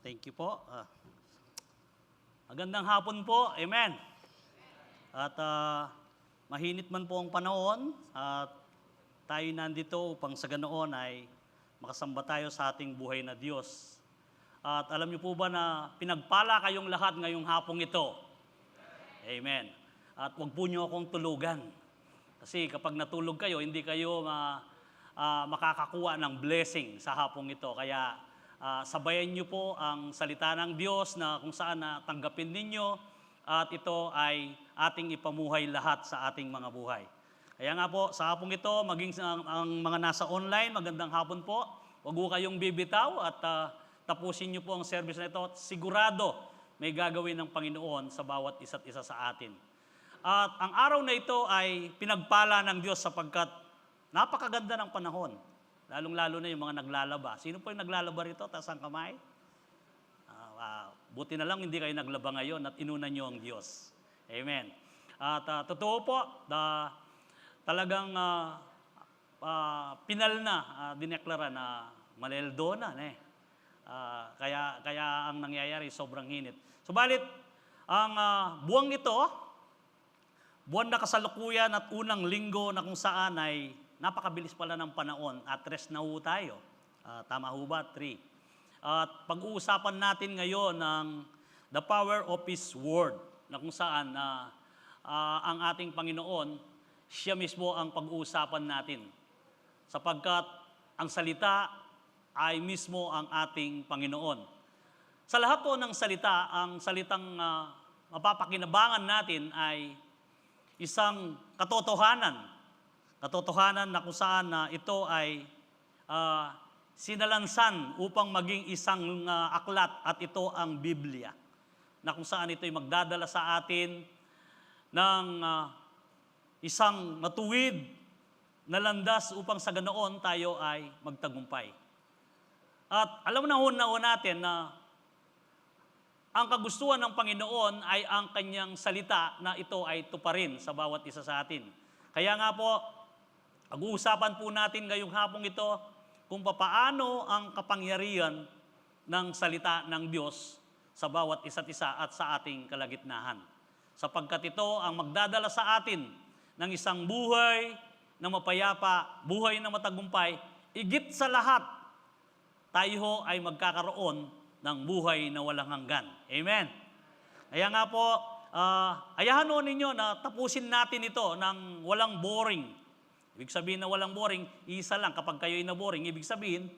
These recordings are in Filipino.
Thank you po. Magandang hapon po. Amen. At mahinit man po ang panahon at tayo nandito upang sa ganoon ay makasamba tayo sa ating buhay na Diyos. At alam niyo po ba na pinagpala kayong lahat ngayong hapong ito? Amen. At huwag po niyo akong tulugan. Kasi kapag natulog kayo, hindi kayo makakakuha ng blessing sa hapong ito. Kaya sabayan niyo po ang salita ng Diyos na kung saan tanggapin ninyo at ito ay ating ipamuhay lahat sa ating mga buhay. Kaya nga po, sa hapong ito, maging ang mga nasa online, magandang hapon po. Huwag po kayong bibitaw at tapusin niyo po ang service na ito. Sigurado may gagawin ng Panginoon sa bawat isa't isa sa atin. At ang araw na ito ay pinagpala ng Diyos sapagkat napakaganda ng panahon. Lalong-lalo na yung mga naglalaba. Sino po yung naglalaba rito? Taas ang kamay. Buti na lang hindi kayo naglaba ngayon at inunan nyo ang Diyos. Amen. At totoo po, talagang pinal na, dineklara na maleldo na. Kaya ang nangyayari sobrang hinit. Subalit, ang buwang ito, buwan na kasalukuyan at unang linggo na kung saan ay napakabilis pala ng panahon at rest na ho tayo. Tama ho ba? 3. At pag-uusapan natin ngayon ng the power of His Word na kung saan ang ating Panginoon, siya mismo ang pag-uusapan natin. Sapagkat ang salita ay mismo ang ating Panginoon. Sa lahat po ng salita, ang salitang mapapakinabangan natin ay isang katotohanan. Katotohanan na kung saan ito ay sinalansan upang maging isang aklat at ito ang Biblia. Na kung saan ito ay magdadala sa atin ng isang matuwid na landas upang sa ganoon tayo ay magtagumpay. At alam na ho natin na ang kagustuhan ng Panginoon ay ang kanyang salita na ito ay tuparin sa bawat isa sa atin. Kaya nga po, pag-uusapan po natin ngayong hapong ito kung papaano ang kapangyarihan ng salita ng Diyos sa bawat isa't isa at sa ating kalagitnaan. Sapagkat ito ang magdadala sa atin ng isang buhay na mapayapa, buhay na matagumpay, igit sa lahat, tayo ho ay magkakaroon ng buhay na walang hanggan. Amen. Kaya nga po, ayahan ho ninyo na tapusin natin ito ng walang boring. Ibig sabihin na walang boring, isa lang. Kapag kayo'y na-boring, ibig sabihin,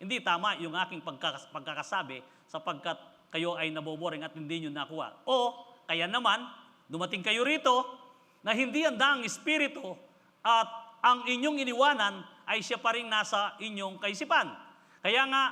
hindi tama yung aking pagkakasabi sapagkat kayo ay naboboring at hindi nyo nakuha. O, kaya naman, dumating kayo rito na hindi handa ang Espiritu at ang inyong iniwanan ay siya pa rin nasa inyong kaisipan. Kaya nga,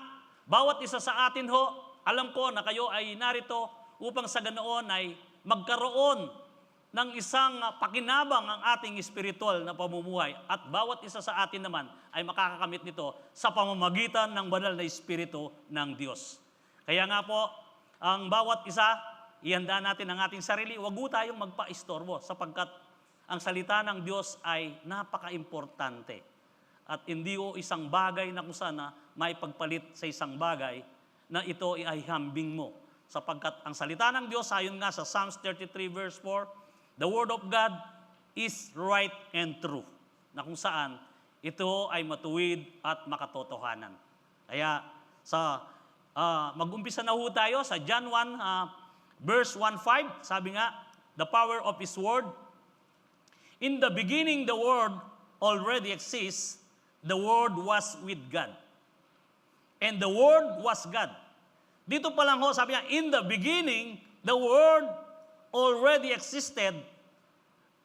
bawat isa sa atin ho, alam ko na kayo ay narito upang sa ganoon ay magkaroon ng isang pakinabang ang ating espiritual na pamumuhay. At bawat isa sa atin naman ay makakakamit nito sa pamamagitan ng banal na Espiritu ng Diyos. Kaya nga po, ang bawat isa, ihanda natin ang ating sarili, huwag tayong magpa-istorbo sapagkat ang salita ng Diyos ay napaka-importante. At hindi o isang bagay na kung sana may pagpalit sa isang bagay na ito ay hambing mo. Sapagkat ang salita ng Diyos, ayon nga sa Psalms 33 verse 4, the Word of God is right and true. Na kung saan ito ay matuwid at makatotohanan. Kaya mag-umpisa na ho tayo sa John 1 verse 1:5. Sabi nga, the power of His Word. In the beginning, the Word already exists. The Word was with God. And the Word was God. Dito pa lang ho, sabi niya, in the beginning, the Word already existed.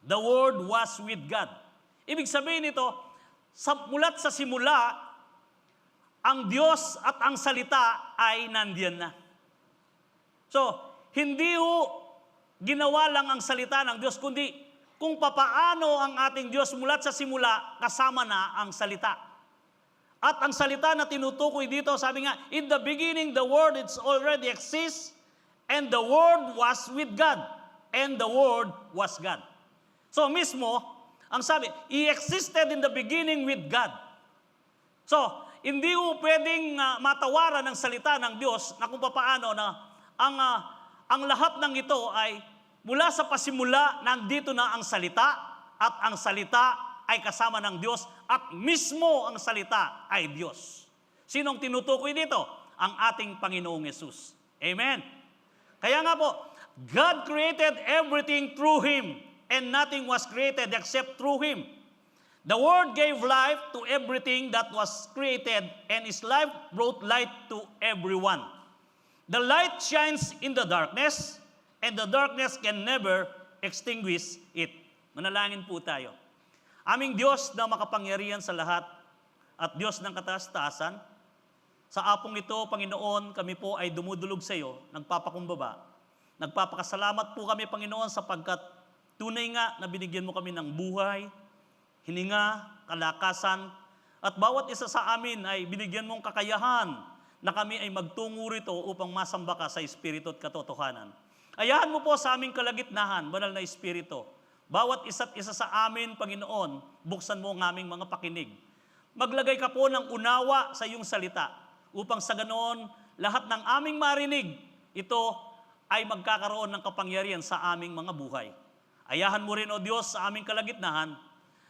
The Word was with God. Ibig sabihin nito, mulat sa simula, ang Diyos at ang salita ay nandiyan na. So, hindi ho ginawa lang ang salita ng Diyos, kundi kung papaano ang ating Diyos mulat sa simula, kasama na ang salita. At ang salita na tinutukoy dito, sabi nga, in the beginning, the Word already exists, and the Word was with God, and the Word was God. So mismo, ang sabi, He existed in the beginning with God. So, hindi mo pwedeng matawaran ng salita ng Diyos na kung paano na ang lahat ng ito ay mula sa pasimula, nandito na ang salita at ang salita ay kasama ng Diyos at mismo ang salita ay Diyos. Sinong tinutukoy dito? Ang ating Panginoong Yesus. Amen. Kaya nga po, God created everything through Him and nothing was created except through Him. The Word gave life to everything that was created and His life brought light to everyone. The light shines in the darkness and the darkness can never extinguish it. Manalangin po tayo. Aming Diyos na makapangyarihan sa lahat at Diyos ng kataas-taasan, sa apong ito, Panginoon, kami po ay dumudulog sa iyo, nagpapakumbaba. Nagpapakasalamat po kami, Panginoon, sapagkat tunay nga na binigyan mo kami ng buhay, hininga, kalakasan, at bawat isa sa amin ay binigyan mong kakayahan na kami ay magtungo rito upang masamba ka sa Espiritu at katotohanan. Ayahan mo po sa aming kalagitnahan, Banal na Espiritu. Bawat isa't isa sa amin, Panginoon, buksan mo ang aming mga pakinig. Maglagay ka po ng unawa sa iyong salita upang sa ganoon, lahat ng aming marinig, ito ay magkakaroon ng kapangyarihan sa aming mga buhay. Ayahan mo rin, O Diyos, sa aming kalagitnahan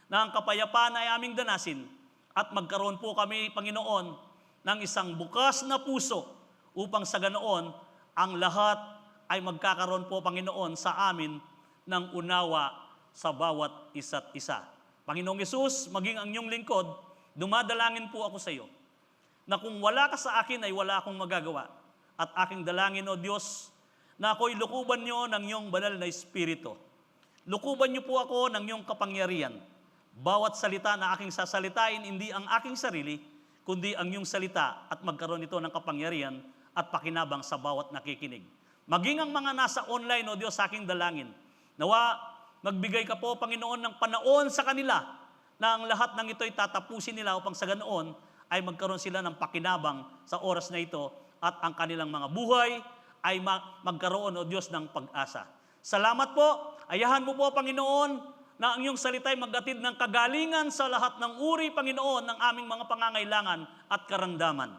na ang kapayapaan ay aming danasin at magkaroon po kami, Panginoon, ng isang bukas na puso upang sa ganoon, ang lahat ay magkakaroon po, Panginoon, sa amin ng unawa sa bawat isa't isa. Panginoong Yesus, maging ang iyong lingkod, dumadalangin po ako sa iyo na kung wala ka sa akin ay wala akong magagawa. At aking dalangin, O Diyos, na ako'y lukuban niyo ng iyong banal na Espiritu. Lukuban niyo po ako ng iyong kapangyarihan. Bawat salita na aking sasalitain, hindi ang aking sarili, kundi ang iyong salita at magkaroon ito ng kapangyarihan at pakinabang sa bawat nakikinig. Maging ang mga nasa online, O Diyos, sa aking dalangin. Nawa, magbigay ka po, Panginoon, ng panahon sa kanila na ang lahat ng ito'y tatapusin nila upang sa ganoon ay magkaroon sila ng pakinabang sa oras na ito at ang kanilang mga buhay ay magkaroon, O Diyos, ng pag-asa. Salamat po. Ayahan mo po, Panginoon, na ang iyong salita ay maghatid ng kagalingan sa lahat ng uri, Panginoon, ng aming mga pangangailangan at karamdaman.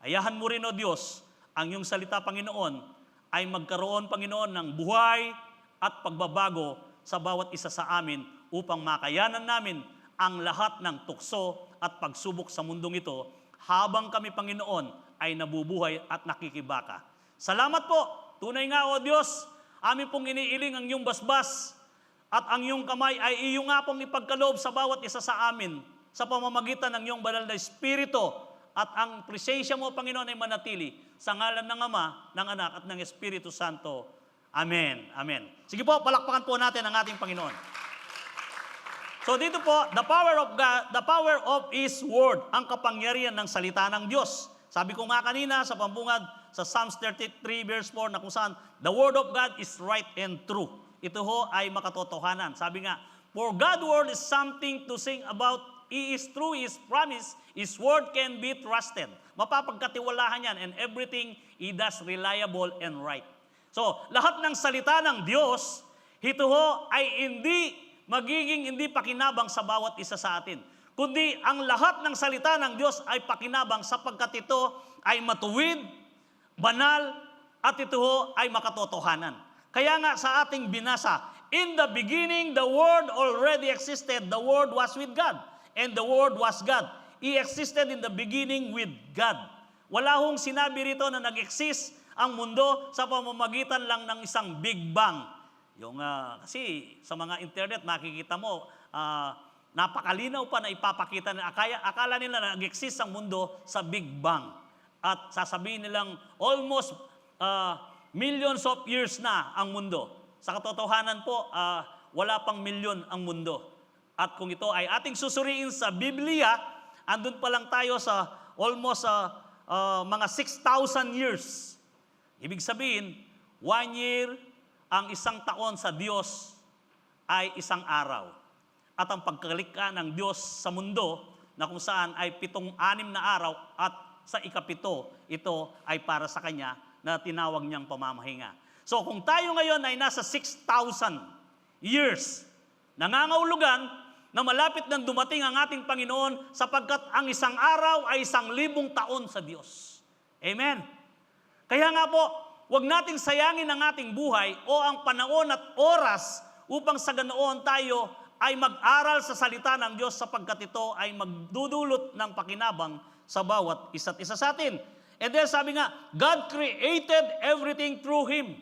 Ayahan mo rin, O Diyos, ang iyong salita, Panginoon, ay magkaroon, Panginoon, ng buhay at pagbabago sa bawat isa sa amin upang makayanan namin ang lahat ng tukso at pagsubok sa mundong ito habang kami, Panginoon, ay nabubuhay at nakikibaka. Salamat po. Tunay nga, O Diyos, amin pong iniiling ang iyong basbas at ang iyong kamay ay iyo nga pong ipagkaloob sa bawat isa sa amin sa pamamagitan ng iyong banal na Espiritu at ang presensya mo, Panginoon, ay manatili sa ngalan ng Ama, ng Anak at ng Espiritu Santo. Amen. Amen. Sige po, palakpakan po natin ang ating Panginoon. So dito po, the power of God, the power of His Word, ang kapangyarihan ng salita ng Diyos. Sabi ko nga kanina sa pambungad sa Psalms 33 verse 4 na kung saan, the Word of God is right and true. Ito ho ay makatotohanan. Sabi nga, for God's Word is something to sing about. He is true, His promise, His Word can be trusted. Mapapagkatiwalahan yan and everything He does reliable and right. So, lahat ng salita ng Diyos, ito ho ay hindi pakinabang sa bawat isa sa atin. Kundi ang lahat ng salita ng Diyos ay pakinabang sapagkat ito ay matuwid, banal, at ito ho ay makatotohanan. Kaya nga sa ating binasa, in the beginning, the Word already existed. The Word was with God. And the Word was God. He existed in the beginning with God. Wala hong sinabi rito na nag-exist ang mundo sa pamamagitan lang ng isang Big Bang. Kasi sa mga internet, makikita mo, napakalinaw pa na ipapakita na akala nila na nag-exist ang mundo sa Big Bang. At sasabihin nilang almost millions of years na ang mundo. Sa katotohanan po, wala pang milyon ang mundo. At kung ito ay ating susuriin sa Biblia, andun pa lang tayo sa almost mga 6,000 years. Ibig sabihin, 1 year, ang isang taon sa Diyos ay isang araw. At ang pagkalikha ng Diyos sa mundo, na kung saan ay 7-6 na araw at sa ikapito, ito ay para sa Kanya na tinawag niyang pamamahinga. So kung tayo ngayon ay nasa 6,000 years, nangangahulugan na malapit nang dumating ang ating Panginoon sapagkat ang isang araw ay 1,000 taon sa Diyos. Amen. Kaya nga po, huwag nating sayangin ang ating buhay o ang panahon at oras upang sa ganoon tayo ay mag-aral sa salita ng Diyos sapagkat ito ay magdudulot ng pakinabang sa bawat isa't isa sa atin. And then sabi nga, God created everything through Him.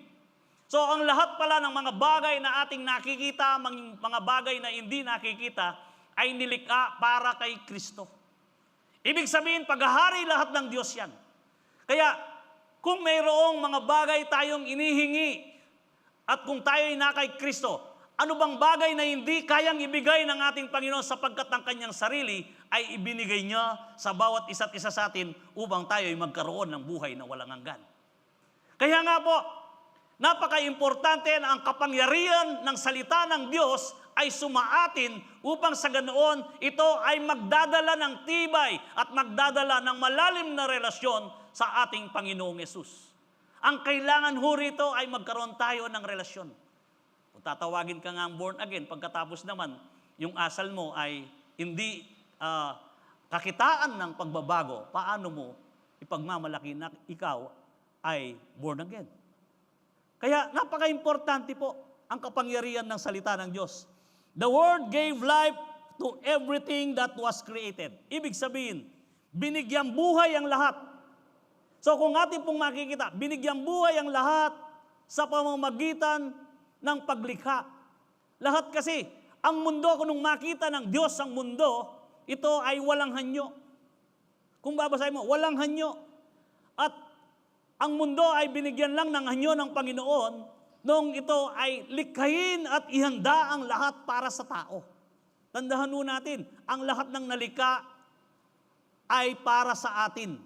So ang lahat pala ng mga bagay na ating nakikita, mga bagay na hindi nakikita, ay nilikha para kay Kristo. Ibig sabihin, paghahari lahat ng Diyos yan. Kaya kung mayroong mga bagay tayong inihingi at kung tayo ay na kay Kristo, ano bang bagay na hindi kayang ibigay ng ating Panginoon sapagkat ang kanyang sarili ay ibinigay niya sa bawat isa't isa sa atin upang tayo ay magkaroon ng buhay na walang hanggan. Kaya nga po, napaka-importante na ang kapangyarihan ng salita ng Diyos ay sumaatin upang sa ganoon ito ay magdadala ng tibay at magdadala ng malalim na relasyon sa ating Panginoong Yesus. Ang kailangan ho rito ay magkaroon tayo ng relasyon. Kung tatawagin ka nga born again, pagkatapos naman, yung asal mo ay hindi kakitaan ng pagbabago, paano mo ipagmamalaki na ikaw ay born again? Kaya napaka-importante po ang kapangyarihan ng salita ng Diyos. The Word gave life to everything that was created. Ibig sabihin, binigyang buhay ang lahat. So kung atin pong makikita, binigyang buhay ang lahat sa pamamagitan ng paglikha. Lahat kasi, ang mundo, kung nung makita ng Diyos ang mundo, ito ay walang hanyo. Kung babasahin mo, walang hanyo. At ang mundo ay binigyan lang ng anyo ng Panginoon nung ito ay likhain at ihanda ang lahat para sa tao. Tandahan mo natin, ang lahat ng nalikha ay para sa atin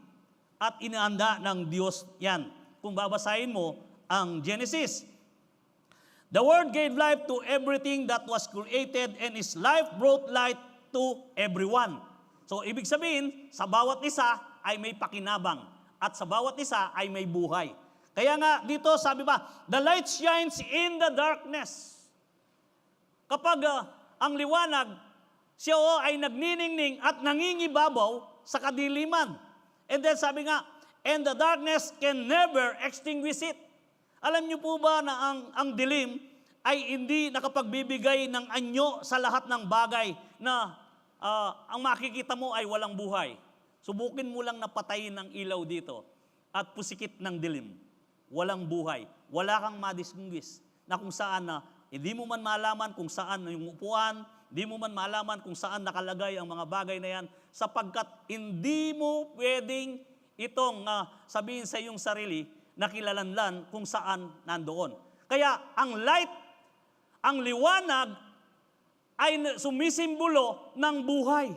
at inihanda ng Diyos yan. Kung babasahin mo ang Genesis, the Word gave life to everything that was created and His life brought light to everyone. So ibig sabihin, sa bawat isa ay may pakinabang. At sa bawat isa ay may buhay. Kaya nga dito sabi pa, the light shines in the darkness. Kapag ang liwanag, siya ay nagniningning at nangingibabaw sa kadiliman. And then sabi nga, and the darkness can never extinguish it. Alam niyo po ba na ang dilim ay hindi nakapagbibigay ng anyo sa lahat ng bagay na ang makikita mo ay walang buhay. Subukin mo lang na patayin ng ilaw dito at pusikit ng dilim. Walang buhay. Wala kang madistinguish na kung saan na hindi mo man malaman kung saan yung upuan, hindi mo man malaman kung saan nakalagay ang mga bagay na yan sapagkat hindi mo pwedeng itong sabihin sa iyong sarili na kilalanlan kung saan nandoon. Kaya ang light, ang liwanag ay sumisimbolo ng buhay.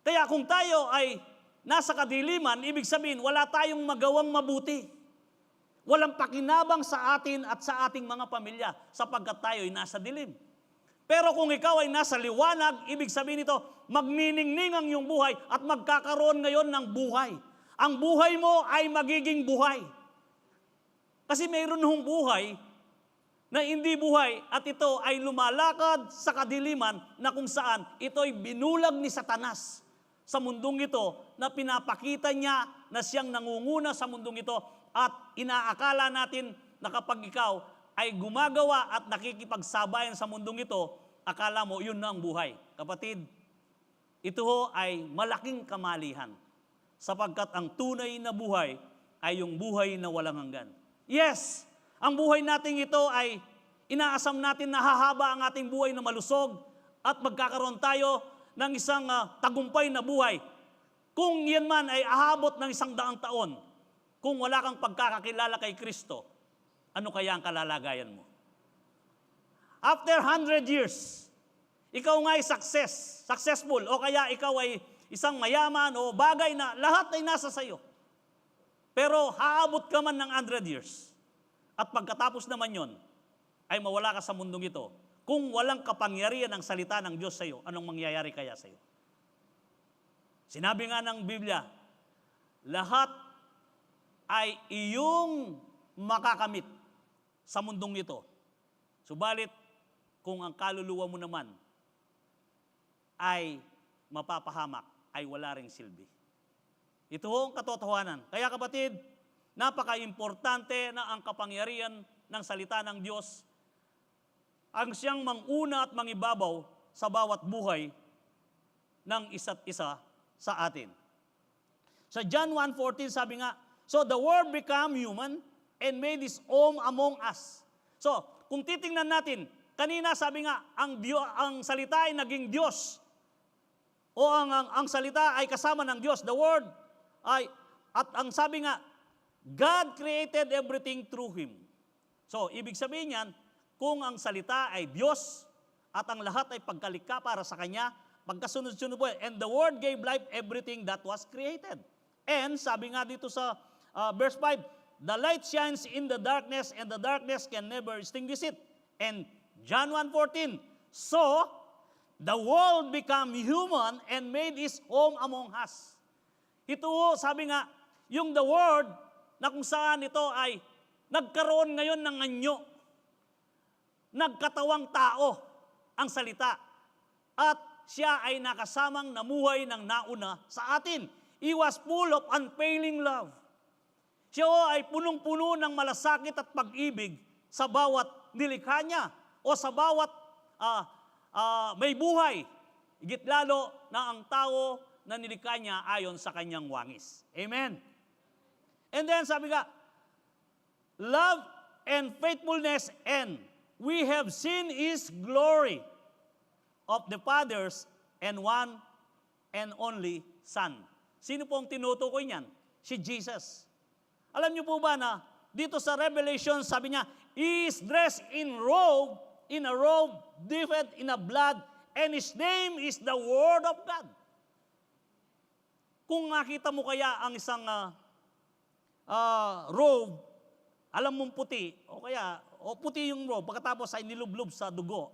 Kaya kung tayo ay nasa kadiliman, ibig sabihin, wala tayong magawang mabuti. Walang pakinabang sa atin at sa ating mga pamilya sapagkat tayo ay nasa dilim. Pero kung ikaw ay nasa liwanag, ibig sabihin nito, magniningning ang iyong buhay at magkakaroon ngayon ng buhay. Ang buhay mo ay magiging buhay. Kasi mayroon hong buhay na hindi buhay at ito ay lumalakad sa kadiliman na kung saan ito ay binulag ni Satanas sa mundong ito na pinapakita niya na siyang nangunguna sa mundong ito at inaakala natin na kapag ikaw ay gumagawa at nakikipagsabayan sa mundong ito, akala mo yun na ang buhay. Kapatid, ito ho ay malaking kamalihan sapagkat ang tunay na buhay ay yung buhay na walang hanggan. Yes, ang buhay natin ito ay inaasam natin na hahaba ang ating buhay na malusog at magkakaroon tayo ng isang tagumpay na buhay. Kung yan man ay ahabot ng 100 taon, kung wala kang pagkakakilala kay Kristo, ano kaya ang kalalagayan mo? After 100 years, ikaw nga ay successful, o kaya ikaw ay isang mayaman o bagay na lahat ay nasa sayo. Pero haabot ka man ng 100 years, at pagkatapos naman yon, ay mawala ka sa mundong ito. Kung walang kapangyarihan ng salita ng Diyos sa iyo, anong mangyayari kaya sa iyo? Sinabi nga ng Biblia, lahat ay iyong makakamit sa mundong ito. Subalit, kung ang kaluluwa mo naman ay mapapahamak, ay wala ring silbi. Ito ang katotohanan. Kaya kapatid, napaka-importante na ang kapangyarihan ng salita ng Diyos ang siyang manguna at mangibabaw sa bawat buhay ng isa't isa sa atin. Sa John 1:14 sabi nga, so the Word became human and made His home among us. So, kung titingnan natin, kanina sabi nga, ang salita ay naging Diyos. O ang salita ay kasama ng Diyos. The Word ay, at ang sabi nga, God created everything through Him. So, ibig sabihin yan, kung ang salita ay Diyos at ang lahat ay pagkalikha para sa Kanya, pagkasunod-sunod po, and the Word gave life everything that was created. And sabi nga dito sa verse 5, the light shines in the darkness and the darkness can never extinguish it. And John 1:14, so the world became human and made His home among us. Ito, sabi nga, yung the Word na kung saan ito ay nagkaroon ngayon ng anyo, nagkatawang tao ang salita. At siya ay nakasamang namuhay ng nauna sa atin. He was full of unfailing love. Siya ay punong-puno ng malasakit at pag-ibig sa bawat nilikha niya o sa bawat may buhay. Higit lalo na ang tao na nilikha niya ayon sa kanyang wangis. Amen. And then sabi nga, love and faithfulness, and we have seen His glory of the Father's and one and only Son. Sino po ang tinutukoy niyan? Si Jesus. Alam niyo po ba na dito sa Revelation, sabi niya, He is dressed in a robe dipped in a blood, and His name is the Word of God. Kung nakita mo kaya ang isang robe, alam mong puti, o puti yung robe, pagkatapos ay nilublob sa dugo.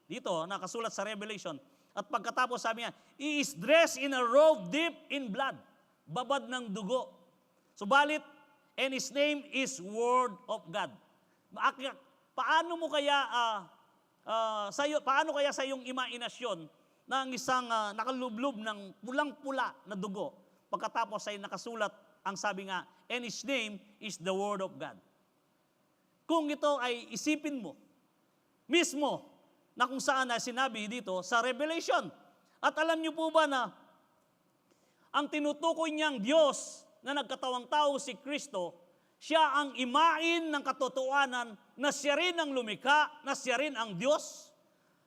Dito, nakasulat sa Revelation. At pagkatapos sabi niya, He is dressed in a robe dipped in blood. Babad ng dugo. Subalit, and His name is Word of God. Paano kaya sa iyong imahinasyon na ang isang nakalublob ng pulang-pula na dugo, pagkatapos ay nakasulat ang sabi nga, and His name is the Word of God. Kung ito ay isipin mo, mismo, na kung saan na sinabi dito sa Revelation. At alam niyo po ba na ang tinutukoy niyang Diyos na nagkatawang tao si Kristo, siya ang imain ng katotohanan na siya rin ang lumikha, na siya rin ang Diyos.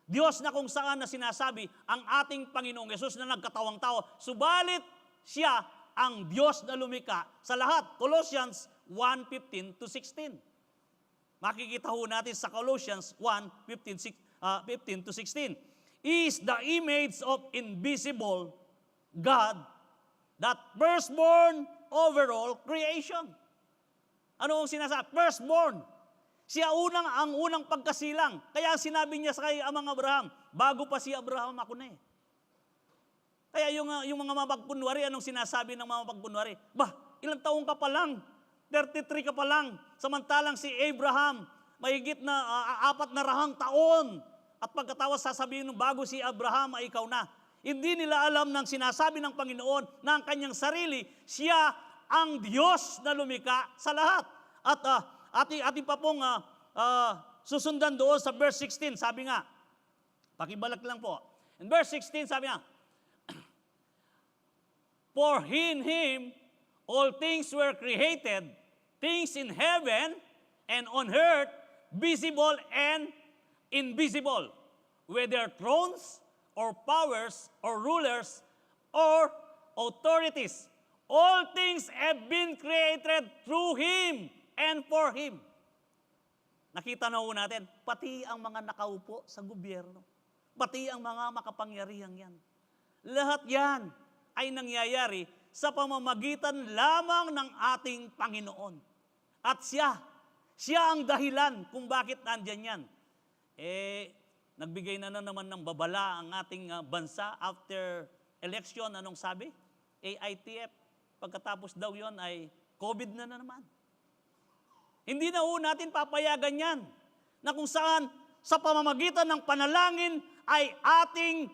Diyos na kung saan na sinasabi ang ating Panginoong Yesus na nagkatawang tao, subalit siya ang Diyos na lumikha sa lahat. Colossians 1:15-16. Makikita ho natin sa Colossians 1:15-16. Is the image of invisible God, that firstborn over all creation. Ano ang sinasabi? Firstborn. Siya ang unang pagkasilang. Kaya sinabi niya sa kay amang Abraham, bago pa si Abraham, ako na eh. Kaya yung mga mapagkunwari, anong sinasabi ng mga mapagkunwari? Ilang taong ka pa lang? 33 ka pa lang. Samantalang si Abraham, mahigit na 400 taon. At pagkatapos sasabihin ng bago si Abraham ay ikaw na. Hindi nila alam ng sinasabi ng Panginoon na ang kanyang sarili, siya ang Diyos na lumikha sa lahat. At ating pa pong susundan doon sa verse 16, sabi nga, pakibalak lang po. In verse 16, sabi nga, for in Him all things were created, things in heaven and on earth, visible and invisible, whether thrones or powers or rulers or authorities. All things have been created through Him and for Him. Nakita na ho natin, pati ang mga nakaupo sa gobyerno, pati ang mga makapangyarihang yan. Lahat yan ay nangyayari sa pamamagitan lamang ng ating Panginoon. At siya ang dahilan kung bakit nandyan yan. Nagbigay na naman ng babala ang ating bansa after election. Anong sabi? AITF. Pagkatapos daw yon ay COVID na naman. Hindi na ho natin papayagan yan na kung saan sa pamamagitan ng panalangin ay ating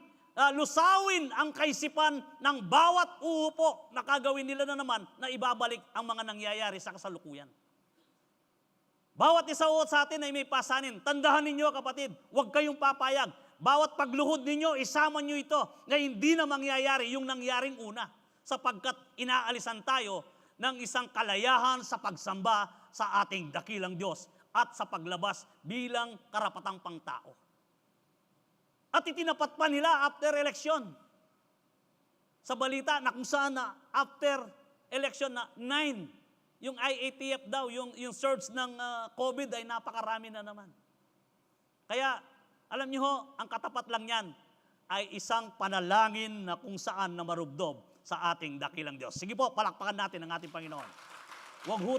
lusawin ang kaisipan ng bawat uupo na kagawin nila na naman na ibabalik ang mga nangyayari sa kasalukuyan. Bawat isa sa atin ay may pasanin. Tandahan ninyo, kapatid, huwag kayong papayag. Bawat pagluhod ninyo, isama nyo ito na hindi na mangyayari yung nangyaring una, sapagkat inaalisan tayo ng isang kalayahan sa pagsamba sa ating dakilang Diyos at sa paglabas bilang karapatang pangtao. At itinapat pa nila after election. Sa balita na kung saan na after election na 9, yung IATF daw, yung surge ng COVID ay napakarami na naman. Kaya, alam niyo ho, ang katapat lang yan ay isang panalangin na kung saan na marubdob sa ating dakilang Diyos. Sige po, palakpakan natin ang ating Panginoon. Huwag ho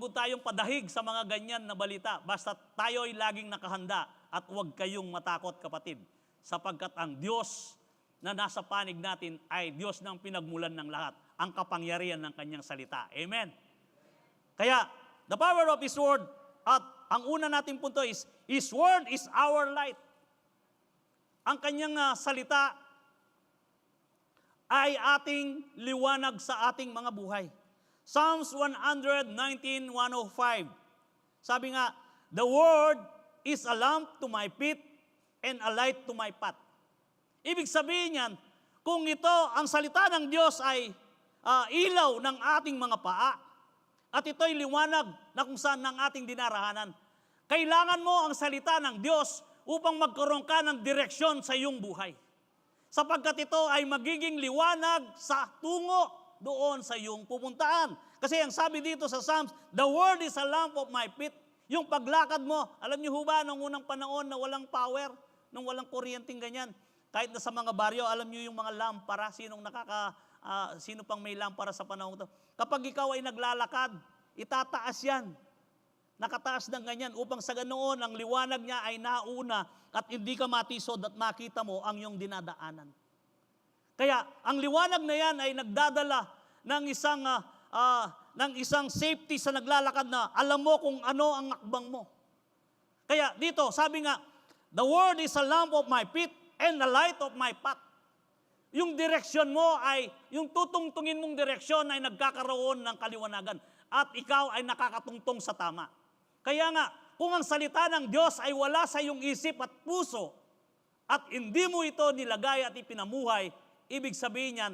tayong padahig sa mga ganyan na balita. Basta tayo ay laging nakahanda at huwag kayong matakot, kapatid. Sapagkat ang Diyos na nasa panig natin ay Diyos ng pinagmulan ng lahat, ang kapangyarihan ng kanyang salita. Amen? Kaya, the power of His Word, at ang una nating punto is, His Word is our light. Ang kanyang salita ay ating liwanag sa ating mga buhay. Psalms 119:105. Sabi nga, the Word is a lamp to my feet and a light to my path. Ibig sabihin yan, kung ito, ang salita ng Diyos ay ilaw ng ating mga paa, at ito'y liwanag na kung saan ng ating dinarahanan, kailangan mo ang salita ng Diyos upang magkaroon ka ng direksyon sa iyong buhay. Sapagkat ito ay magiging liwanag sa tungo doon sa iyong pupuntaan. Kasi ang sabi dito sa Psalms, the Word is a lamp of my feet. Yung paglakad mo, alam niyo ba, nung unang panahon na walang power, nung walang kuryenteng ganyan, kahit na sa mga baryo, alam niyo yung mga lampara, sino pang may lampara sa panahon ito. Kapag ikaw ay naglalakad, itataas yan. Nakataas ng ganyan upang sa ganoon, ang liwanag niya ay nauna at hindi ka matisod at makita mo ang iyong dinadaanan. Kaya ang liwanag na yan ay nagdadala ng isang safety sa naglalakad na alam mo kung ano ang akbang mo. Kaya dito, sabi nga, the Word is a lamp of my feet and the light of my path. Yung direksyon mo ay, yung tutungtungin mong direksyon ay nagkakaroon ng kaliwanagan at ikaw ay nakakatungtong sa tama. Kaya nga, kung ang salita ng Diyos ay wala sa iyong isip at puso at hindi mo ito nilagay at ipinamuhay, ibig sabihin yan,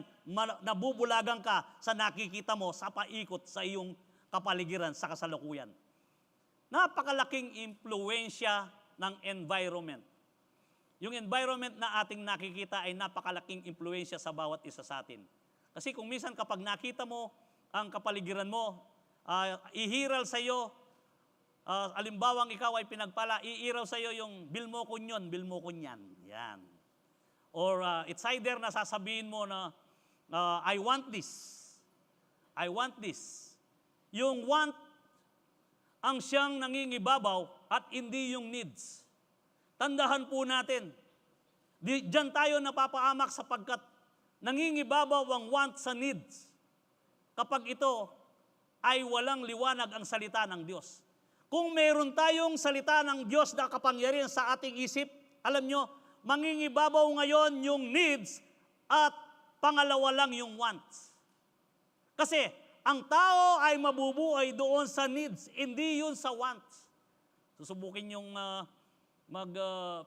nabubulagan ka sa nakikita mo sa paikot sa iyong kapaligiran sa kasalukuyan. Napakalaking impluwensya ng environment. Yung environment na ating nakikita ay napakalaking impluwensya sa bawat isa sa atin. Kasi kung minsan kapag nakita mo ang kapaligiran mo, ihiral sa iyo, alimbawang ikaw ay pinagpala, iiraw sa iyo yung bil mo kunyan. Yan. Or it's either na sasabihin mo na, I want this. I want this. Yung want, ang siyang nangingibabaw at hindi yung needs. Tandahan po natin, diyan tayo napapaamak sapagkat nangingibabaw ang want sa needs. Kapag ito ay walang liwanag ang salita ng Diyos. Kung meron tayong salita ng Diyos na kapangyarihan sa ating isip, alam nyo, mangingibabaw ngayon yung needs at pangalawa lang yung wants. Kasi ang tao ay mabubuhay doon sa needs, hindi yun sa wants. Susubukin yung 50%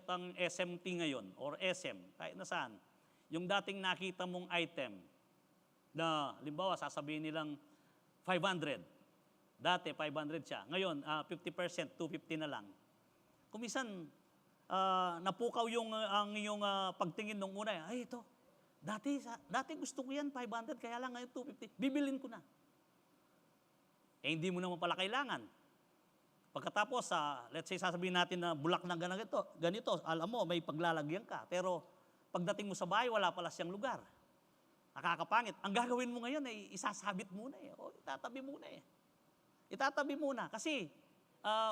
ang SMT ngayon or SM, kahit na saan. Yung dating nakita mong item na, limbawa, sasabihin nilang 500. Dati, 500 siya. Ngayon, 50%, 250 na lang. Kung minsan, napukaw ang iyong pagtingin nung una. Ay, ito. Dati gusto ko yan, 500, kaya lang ngayon 250. Bibilin ko na. Eh, hindi mo naman pala kailangan. Pagkatapos, let's say, sasabihin natin na bulak na ganito, alam mo, may paglalagyan ka. Pero pagdating mo sa bahay, wala pala siyang lugar. Nakakapangit. Ang gagawin mo ngayon ay isasabit muna eh. O, itatabi muna eh. Itatabi muna. Kasi,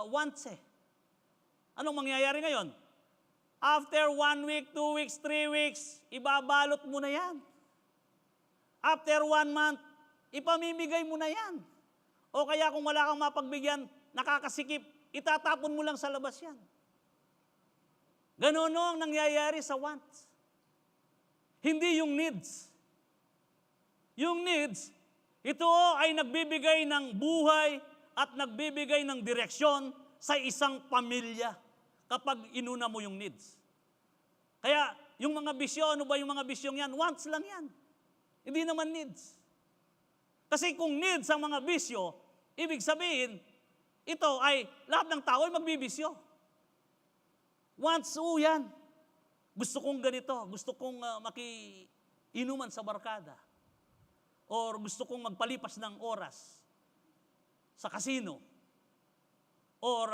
wants eh. Anong mangyayari ngayon? After 1 week, 2 weeks, 3 weeks, ibabalot mo na yan. After 1 month, ipamimigay mo na yan. O kaya kung wala kang mapagbigyan, nakakasikip, itatapon mo lang sa labas yan. Ganon ang nangyayari sa wants. Hindi yung needs. Yung needs, ito ay nagbibigay ng buhay at nagbibigay ng direksyon sa isang pamilya kapag inuna mo yung needs. Kaya yung mga bisyo, ano ba yung mga bisyong yan? Wants lang yan. Hindi naman needs. Kasi kung needs ang mga bisyo, ibig sabihin, ito ay lahat ng tao ay magbibisyo. Wants, yan. Gusto kong ganito, gusto kong makiinuman sa barkada. Or gusto kong magpalipas ng oras sa kasino. Or,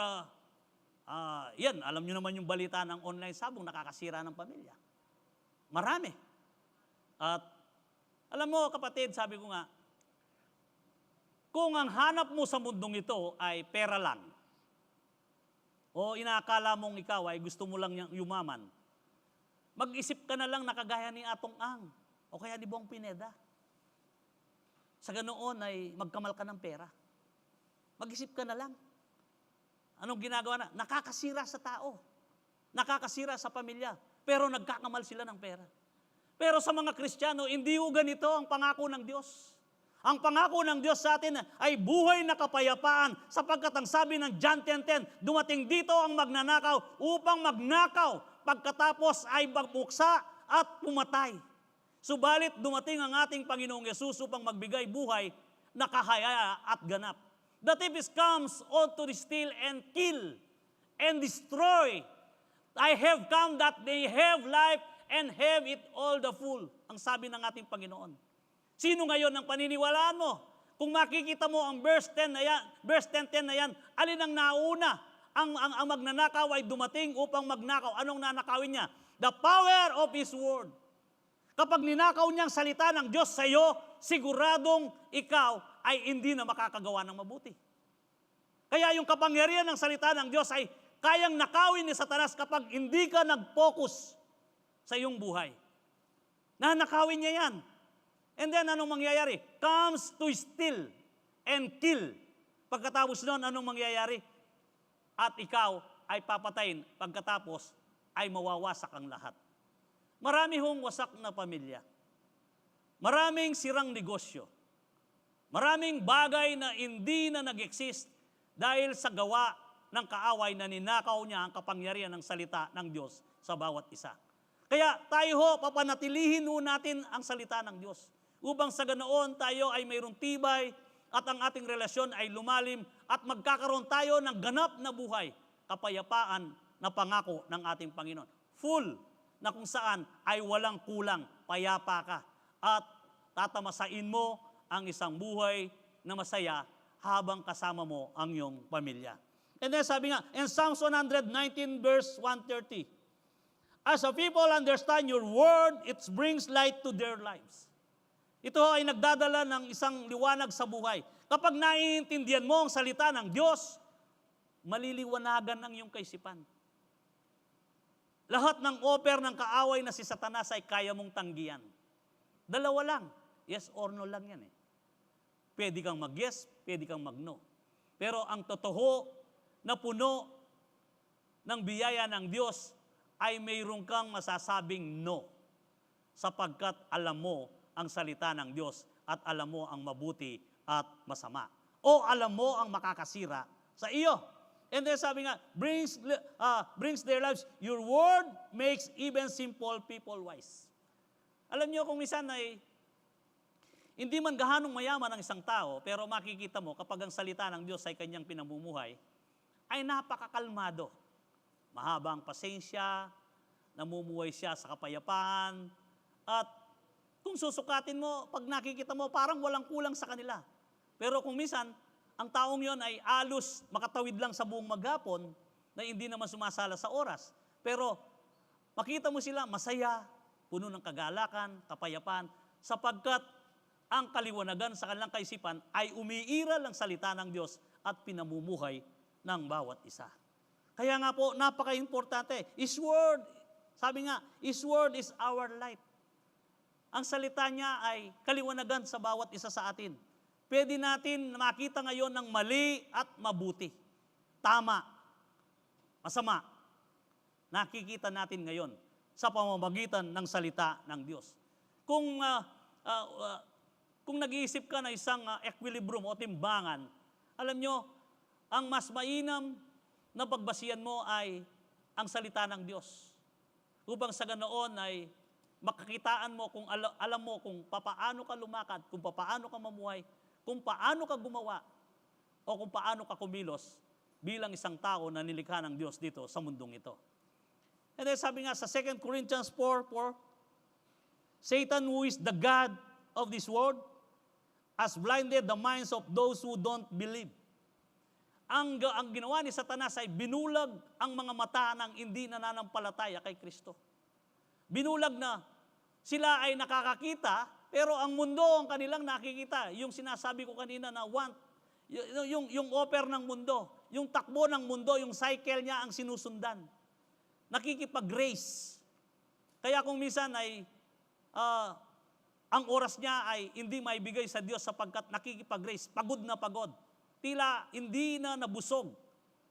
yan, alam nyo naman yung balita ng online sabong, nakakasira ng pamilya. Marami. At, alam mo kapatid, sabi ko nga, kung ang hanap mo sa mundong ito ay pera lang, o inaakala mong ikaw ay gusto mo lang yumaman, mag-isip ka na lang na kagaya ni Atong Ang, o kaya ni Bong Pineda. Sa ganoon ay magkamal ka ng pera. Mag-isip ka na lang. Anong ginagawa na? Nakakasira sa tao. Nakakasira sa pamilya. Pero nagkakamal sila ng pera. Pero sa mga Kristiyano, hindi ho ganito ang pangako ng Diyos. Ang pangako ng Diyos sa atin ay buhay na kapayapaan sapagkat ang sabi ng John 10:10, dumating dito ang magnanakaw upang magnakaw pagkatapos ay magbuksa at pumatay. Subalit dumating ang ating Panginoong Yesus upang magbigay buhay na kahaya at ganap. The thief comes to steal and kill and destroy. I have come that they have life and have it all the full. Ang sabi ng ating Panginoon. Sino ngayon ang paniniwalaan mo? Kung makikita mo ang verse 10 na yan, verse 10:10 na yan, alin ang nauna? Ang magnanakaw ay dumating upang magnakaw. Anong nanakawin niya? The power of His word. Kapag ninakaw niya ang salita ng Diyos sa iyo, siguradong ikaw ay hindi na makakagawa ng mabuti. Kaya yung kapangyarihan ng salita ng Diyos ay kayang nakawin ni Satanas kapag hindi ka nag-focus sa iyong buhay. Nanakawin niya yan. And then anong mangyayari? Comes to steal and kill. Pagkatapos nun, anong mangyayari? At ikaw ay papatayin. Pagkatapos ay mawawasak ang lahat. Marami hong wasak na pamilya. Maraming sirang negosyo. Maraming bagay na hindi na nag-exist dahil sa gawa ng kaaway na ninakaw niya ang kapangyarihan ng salita ng Diyos sa bawat isa. Kaya tayo ho, papanatilihin ho natin ang salita ng Diyos. Upang sa ganoon tayo ay mayroong tibay at ang ating relasyon ay lumalim at magkakaroon tayo ng ganap na buhay, kapayapaan na pangako ng ating Panginoon. Full na kung saan ay walang kulang, payapa ka at tatamasain mo ang isang buhay na masaya habang kasama mo ang iyong pamilya. And then sabi nga, in Psalms 119 verse 130, as a people understand your word, it brings light to their lives. Ito ay nagdadala ng isang liwanag sa buhay. Kapag naiintindihan mo ang salita ng Diyos, maliliwanagan ang iyong kaisipan. Lahat ng offer ng kaaway na si Satanas ay kaya mong tanggihan. Dalawa lang, yes or no lang yan eh. Pwede kang mag-yes, pwede kang mag-no. Pero ang totoo na puno ng biyaya ng Diyos ay mayroon kang masasabing no sapagkat alam mo ang salita ng Diyos at alam mo ang mabuti at masama. O alam mo ang makakasira sa iyo. And then sabi nga, brings their lives, your word makes even simple people wise. Alam niyo kung minsan ay hindi man gahanong mayaman ang isang tao, pero makikita mo kapag ang salita ng Diyos ay kanyang pinamumuhay, ay napakakalmado. Mahaba ang pasensya, namumuhay siya sa kapayapaan, at kung susukatin mo, pag nakikita mo, parang walang kulang sa kanila. Pero kung minsan, ang taong yon ay alos makatawid lang sa buong maghapon na hindi naman sumasala sa oras. Pero makita mo sila masaya, puno ng kagalakan, kapayapaan, sapagkat ang kaliwanagan sa kanilang kaisipan ay umiiral ang salita ng Diyos at pinamumuhay ng bawat isa. Kaya nga po, napaka-importante. His word, sabi nga, His word is our light. Ang salita niya ay kaliwanagan sa bawat isa sa atin. Pwede natin makita ngayon ng mali at mabuti. tama, masama, nakikita natin ngayon sa pamamagitan ng salita ng Diyos. Kung nag-iisip ka na isang equilibrium o timbangan, alam nyo, ang mas mainam na pagbasihan mo ay ang salita ng Diyos. Upang sa ganoon ay makakitaan mo kung alam mo kung papaano ka lumakad, kung papaano ka mamuhay, kung paano ka gumawa, o kung paano ka kumilos bilang isang tao na nilikha ng Diyos dito sa mundong ito. And then sabi nga sa 2 Corinthians 4:4, Satan, who is the God of this world, has blinded the minds of those who don't believe. Ang ginawa ni Satanas ay binulag ang mga mata ng hindi nananampalataya kay Kristo. Binulag na sila ay nakakakita, pero ang mundo ang kanilang nakikita. Yung sinasabi ko kanina na want, yung offer ng mundo, yung takbo ng mundo, yung cycle niya ang sinusundan. Nakikipag-race. Kaya kung minsan ay ang oras niya ay hindi maibigay sa Diyos sapagkat nakikipag-race, pagod na pagod. Tila hindi na nabusog.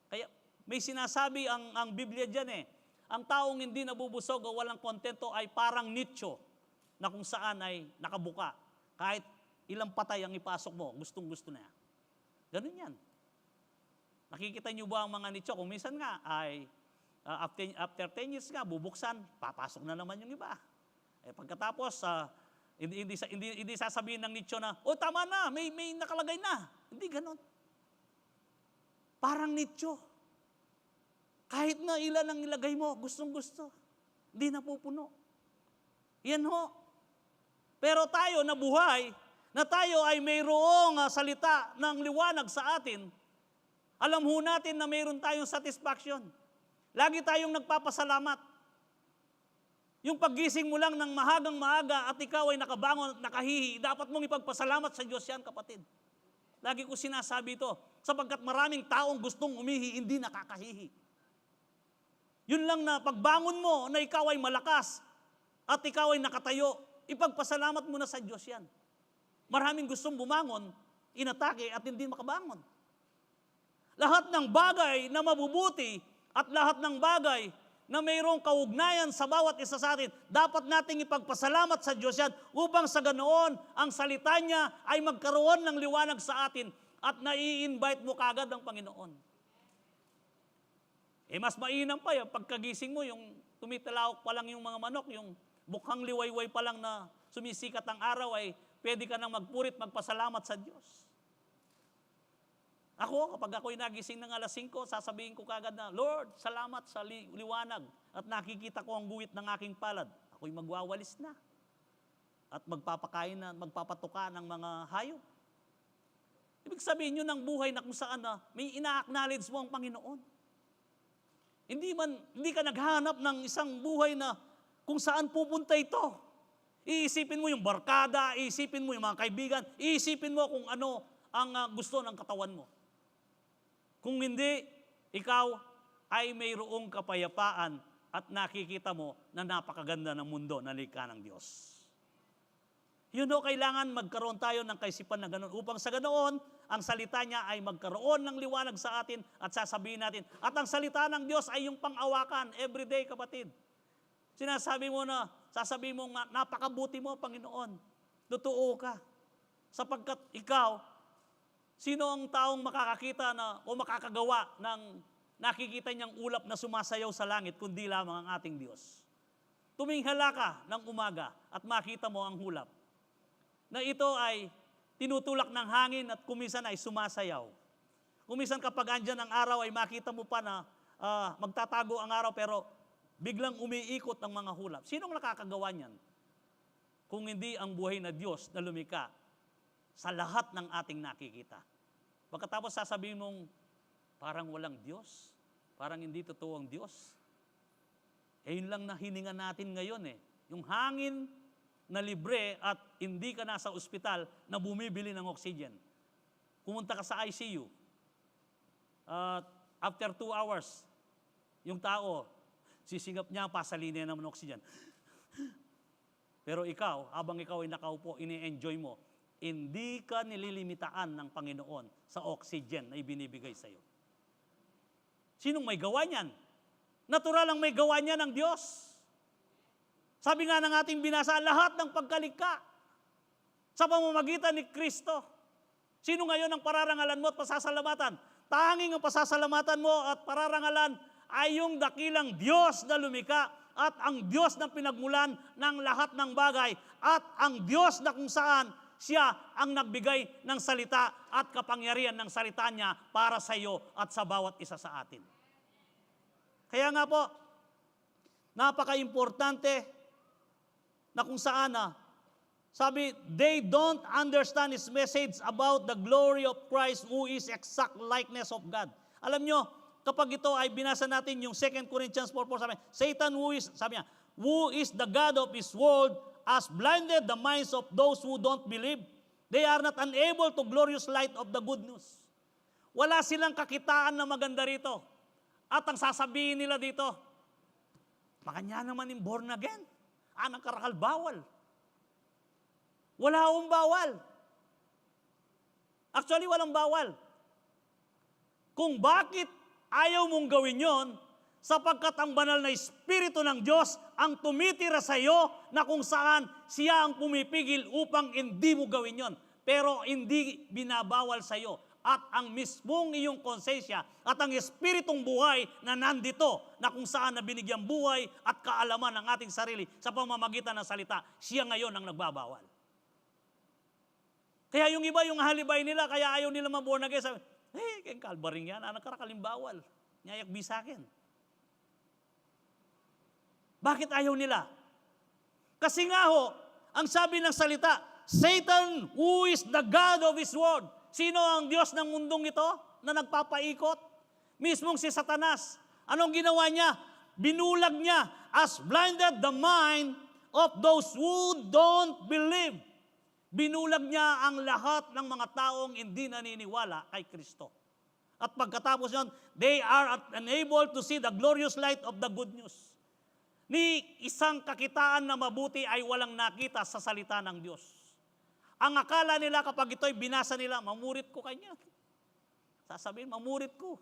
Kaya may sinasabi ang Biblia dyan ang taong hindi nabubusog o walang kontento ay parang nicho na kung saan ay nakabuka. Kahit ilang patay ang ipasok mo, gustong-gusto na yan. Ganun yan. Nakikita niyo ba ang mga nicho? Kung minsan nga ay after 10 years nga, bubuksan, papasok na naman yung iba. Pagkatapos, hindi sasabihin ng nicho na, tama na, may nakalagay na. Hindi ganon. Parang nicho. Kahit na ilan ang ilagay mo, gustong-gusto. Hindi napupuno. Yan ho. Pero tayo na buhay, na tayo ay mayroong salita ng liwanag sa atin, alam ho natin na mayroon tayong satisfaction. Lagi tayong nagpapasalamat. Yung paggising mo lang ng mahagang maaga at ikaw ay nakabangon, nakahihi, dapat mong ipagpasalamat sa Diyos yan, kapatid. Lagi ko sinasabi ito, sapagkat maraming taong gustong umihi, hindi nakakahihi. Yun lang na pagbangon mo na ikaw ay malakas at ikaw ay nakatayo, ipagpasalamat mo na sa Diyos yan. Maraming gustong bumangon, inatake at hindi makabangon. Lahat ng bagay na mabubuti at lahat ng bagay na mayroong kaugnayan sa bawat isa sa atin, dapat nating ipagpasalamat sa Diyos yan upang sa ganoon, ang salita niya ay magkaroon ng liwanag sa atin at nai-invite mo kagad ang Panginoon. Mas mainam pa yung pagkagising mo, yung tumitalawak pa lang yung mga manok, yung bukhang liwayway pa lang na sumisikat ang araw, ay pwede ka nang magpurit, magpasalamat sa Diyos. Ako, kapag ako'y nagising ng alas 5, sasabihin ko kagad na, Lord, salamat sa liwanag at nakikita ko ang guhit ng aking palad. Ako'y magwawalis na at magpapakain na, magpapatuka ng mga hayop. Ibig sabihin yun ng buhay na kung saan na may ina-acknowledge mo ang Panginoon. Hindi ka naghanap ng isang buhay na kung saan pupunta ito. Iisipin mo yung barkada, iisipin mo yung mga kaibigan, iisipin mo kung ano ang gusto ng katawan mo. Kung hindi, ikaw ay mayroong kapayapaan at nakikita mo na napakaganda ng mundo na likha ng Diyos. Yun o, kailangan magkaroon tayo ng kaisipan na ganoon upang sa ganoon, ang salita niya ay magkaroon ng liwanag sa atin at sasabihin natin. At ang salita ng Diyos ay yung pang-awakan everyday, kapatid. Sinasabi mo na, sasabihin mo nga, napakabuti mo, Panginoon. Totoo ka. Sapagkat ikaw, sino ang taong makakakita na o makakagawa ng nakikita niyang ulap na sumasayaw sa langit kundi lamang ang ating Diyos? Tuminghala ka ng umaga at makita mo ang hulap na ito ay tinutulak ng hangin at kuminsan ay sumasayaw. Kuminsan kapag andyan ang araw ay makita mo pa na magtatago ang araw pero biglang umiikot ang mga hulap. Sinong nakakagawa niyan? Kung hindi ang buhay na Diyos na lumikha sa lahat ng ating nakikita. Pagkatapos sasabihin mong, parang walang Diyos, parang hindi totoo ang Diyos. Yun lang na hininga natin ngayon Yung hangin na libre at hindi ka nasa ospital na bumibili ng oxygen. Pumunta ka sa ICU. After 2 hours, yung tao, sisingap niya, pasalinin naman ng oxygen. Pero ikaw, habang ikaw ay nakaupo, ini-enjoy mo, hindi ka nililimitaan ng Panginoon sa oxygen na ibinibigay sa iyo. Sinong may gawa niyan? Natural ang may gawa niyan ng Diyos. Sabi nga ng ating binasa, lahat ng pagkalikha sa pamamagitan ni Kristo. Sino ngayon ang pararangalan mo at pasasalamatan? Tanging ang pasasalamatan mo at pararangalan ay yung dakilang Diyos na lumikha at ang Diyos na pinagmulan ng lahat ng bagay at ang Diyos na kung saan siya ang nagbigay ng salita at kapangyarihan ng salita niya para sa iyo at sa bawat isa sa atin. Kaya nga po, napaka-importante na kung saan sabi, they don't understand His message about the glory of Christ who is exact likeness of God. Alam nyo, kapag ito ay binasa natin yung 2 Corinthians 4:4, sabi, Satan sabi niya, who is the God of this world, has blinded the minds of those who don't believe. They are not unable to glorious light of the good news. Wala silang kakitaan na maganda rito. At ang sasabihin nila dito, makanya naman yung born again. Anang karakal bawal. Wala akong bawal. Actually, walang bawal. Kung bakit ayaw mong gawin yon, sapagkat ang banal na Espiritu ng Diyos ang tumitira sa iyo na kung saan siya ang pumipigil upang hindi mo gawin yon. Pero hindi binabawal sa iyo. At ang mismong iyong konsensya at ang Espiritong buhay na nandito na kung saan na binigyang buhay at kaalaman ng ating sarili sa pamamagitan ng salita, siya ngayon ang nagbabawal. Kaya yung iba, yung halibay nila, kaya ayaw nila maborn again, sabi, kayong kalbaring yan, anak karakalimbawal. Nyayakbi sa akin. Bakit ayaw nila? Kasi nga ho, ang sabi ng salita, Satan, who is the God of this world. Sino ang Diyos ng mundong ito na nagpapaikot? Mismong si Satanas. Anong ginawa niya? Binulag niya, as blinded the mind of those who don't believe. Binulag niya ang lahat ng mga taong hindi naniniwala kay Kristo. At pagkatapos yun, they are unable to see the glorious light of the good news. Ni isang kakitaan na mabuti ay walang nakita sa salita ng Diyos. Ang akala nila kapag ito'y binasa nila, mamurit ko kanya. Sasabihin, mamurit ko.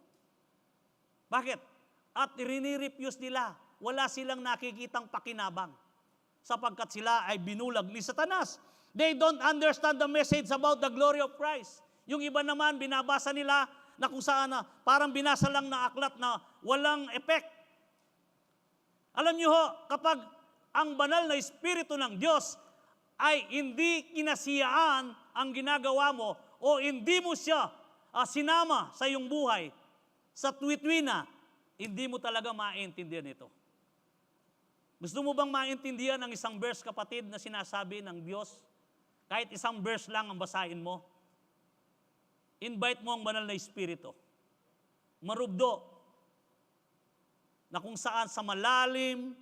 Bakit? At rinirefuse nila. Wala silang nakikitang pakinabang. Sapagkat sila ay binulag ni Satanas. They don't understand the message about the glory of Christ. Yung iba naman, binabasa nila na kung saan parang binasa lang na aklat na walang effect. Alam niyo ho, kapag ang banal na Espiritu ng Diyos ay hindi kinasiyaan ang ginagawa mo o hindi mo siya sinama sa iyong buhay, sa tuwid-tuwina, hindi mo talaga maintindihan ito. Gusto mo bang maintindihan ang isang verse, kapatid, na sinasabi ng Diyos? Kahit isang verse lang ang basahin mo. Invite mo ang banal na Espiritu. Marubdo. Na kung saan sa malalim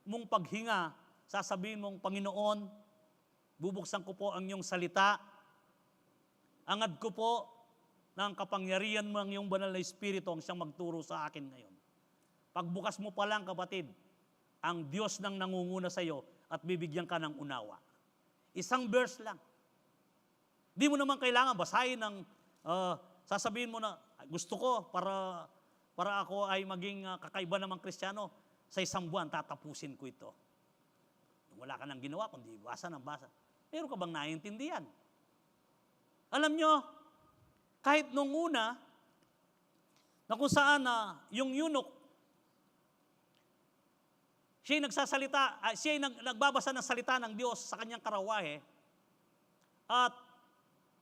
mong paghinga, sasabihin mong, Panginoon, bubuksan ko po ang iyong salita. Angad ko po ng kapangyarihan mo ang iyong banal na Espiritu ang siyang magturo sa akin ngayon. Pagbukas mo pa lang, kapatid, ang Diyos nang nangunguna sa iyo at bibigyan ka ng unawa. Isang verse lang. Di mo naman kailangan basahin ng, sasabihin mo na, gusto ko para ako ay maging kakaiba namang Kristiyano, sa isang buwan tatapusin ko ito. Wala ka nang ginawa, kundi basa ng basa. Meron ka bang naiintindihan? Alam nyo, kahit nung una, na kung saan yung eunuch, siya'y nagsasalita, siya'y nagbabasa ng salita ng Diyos sa kanyang karawahe, at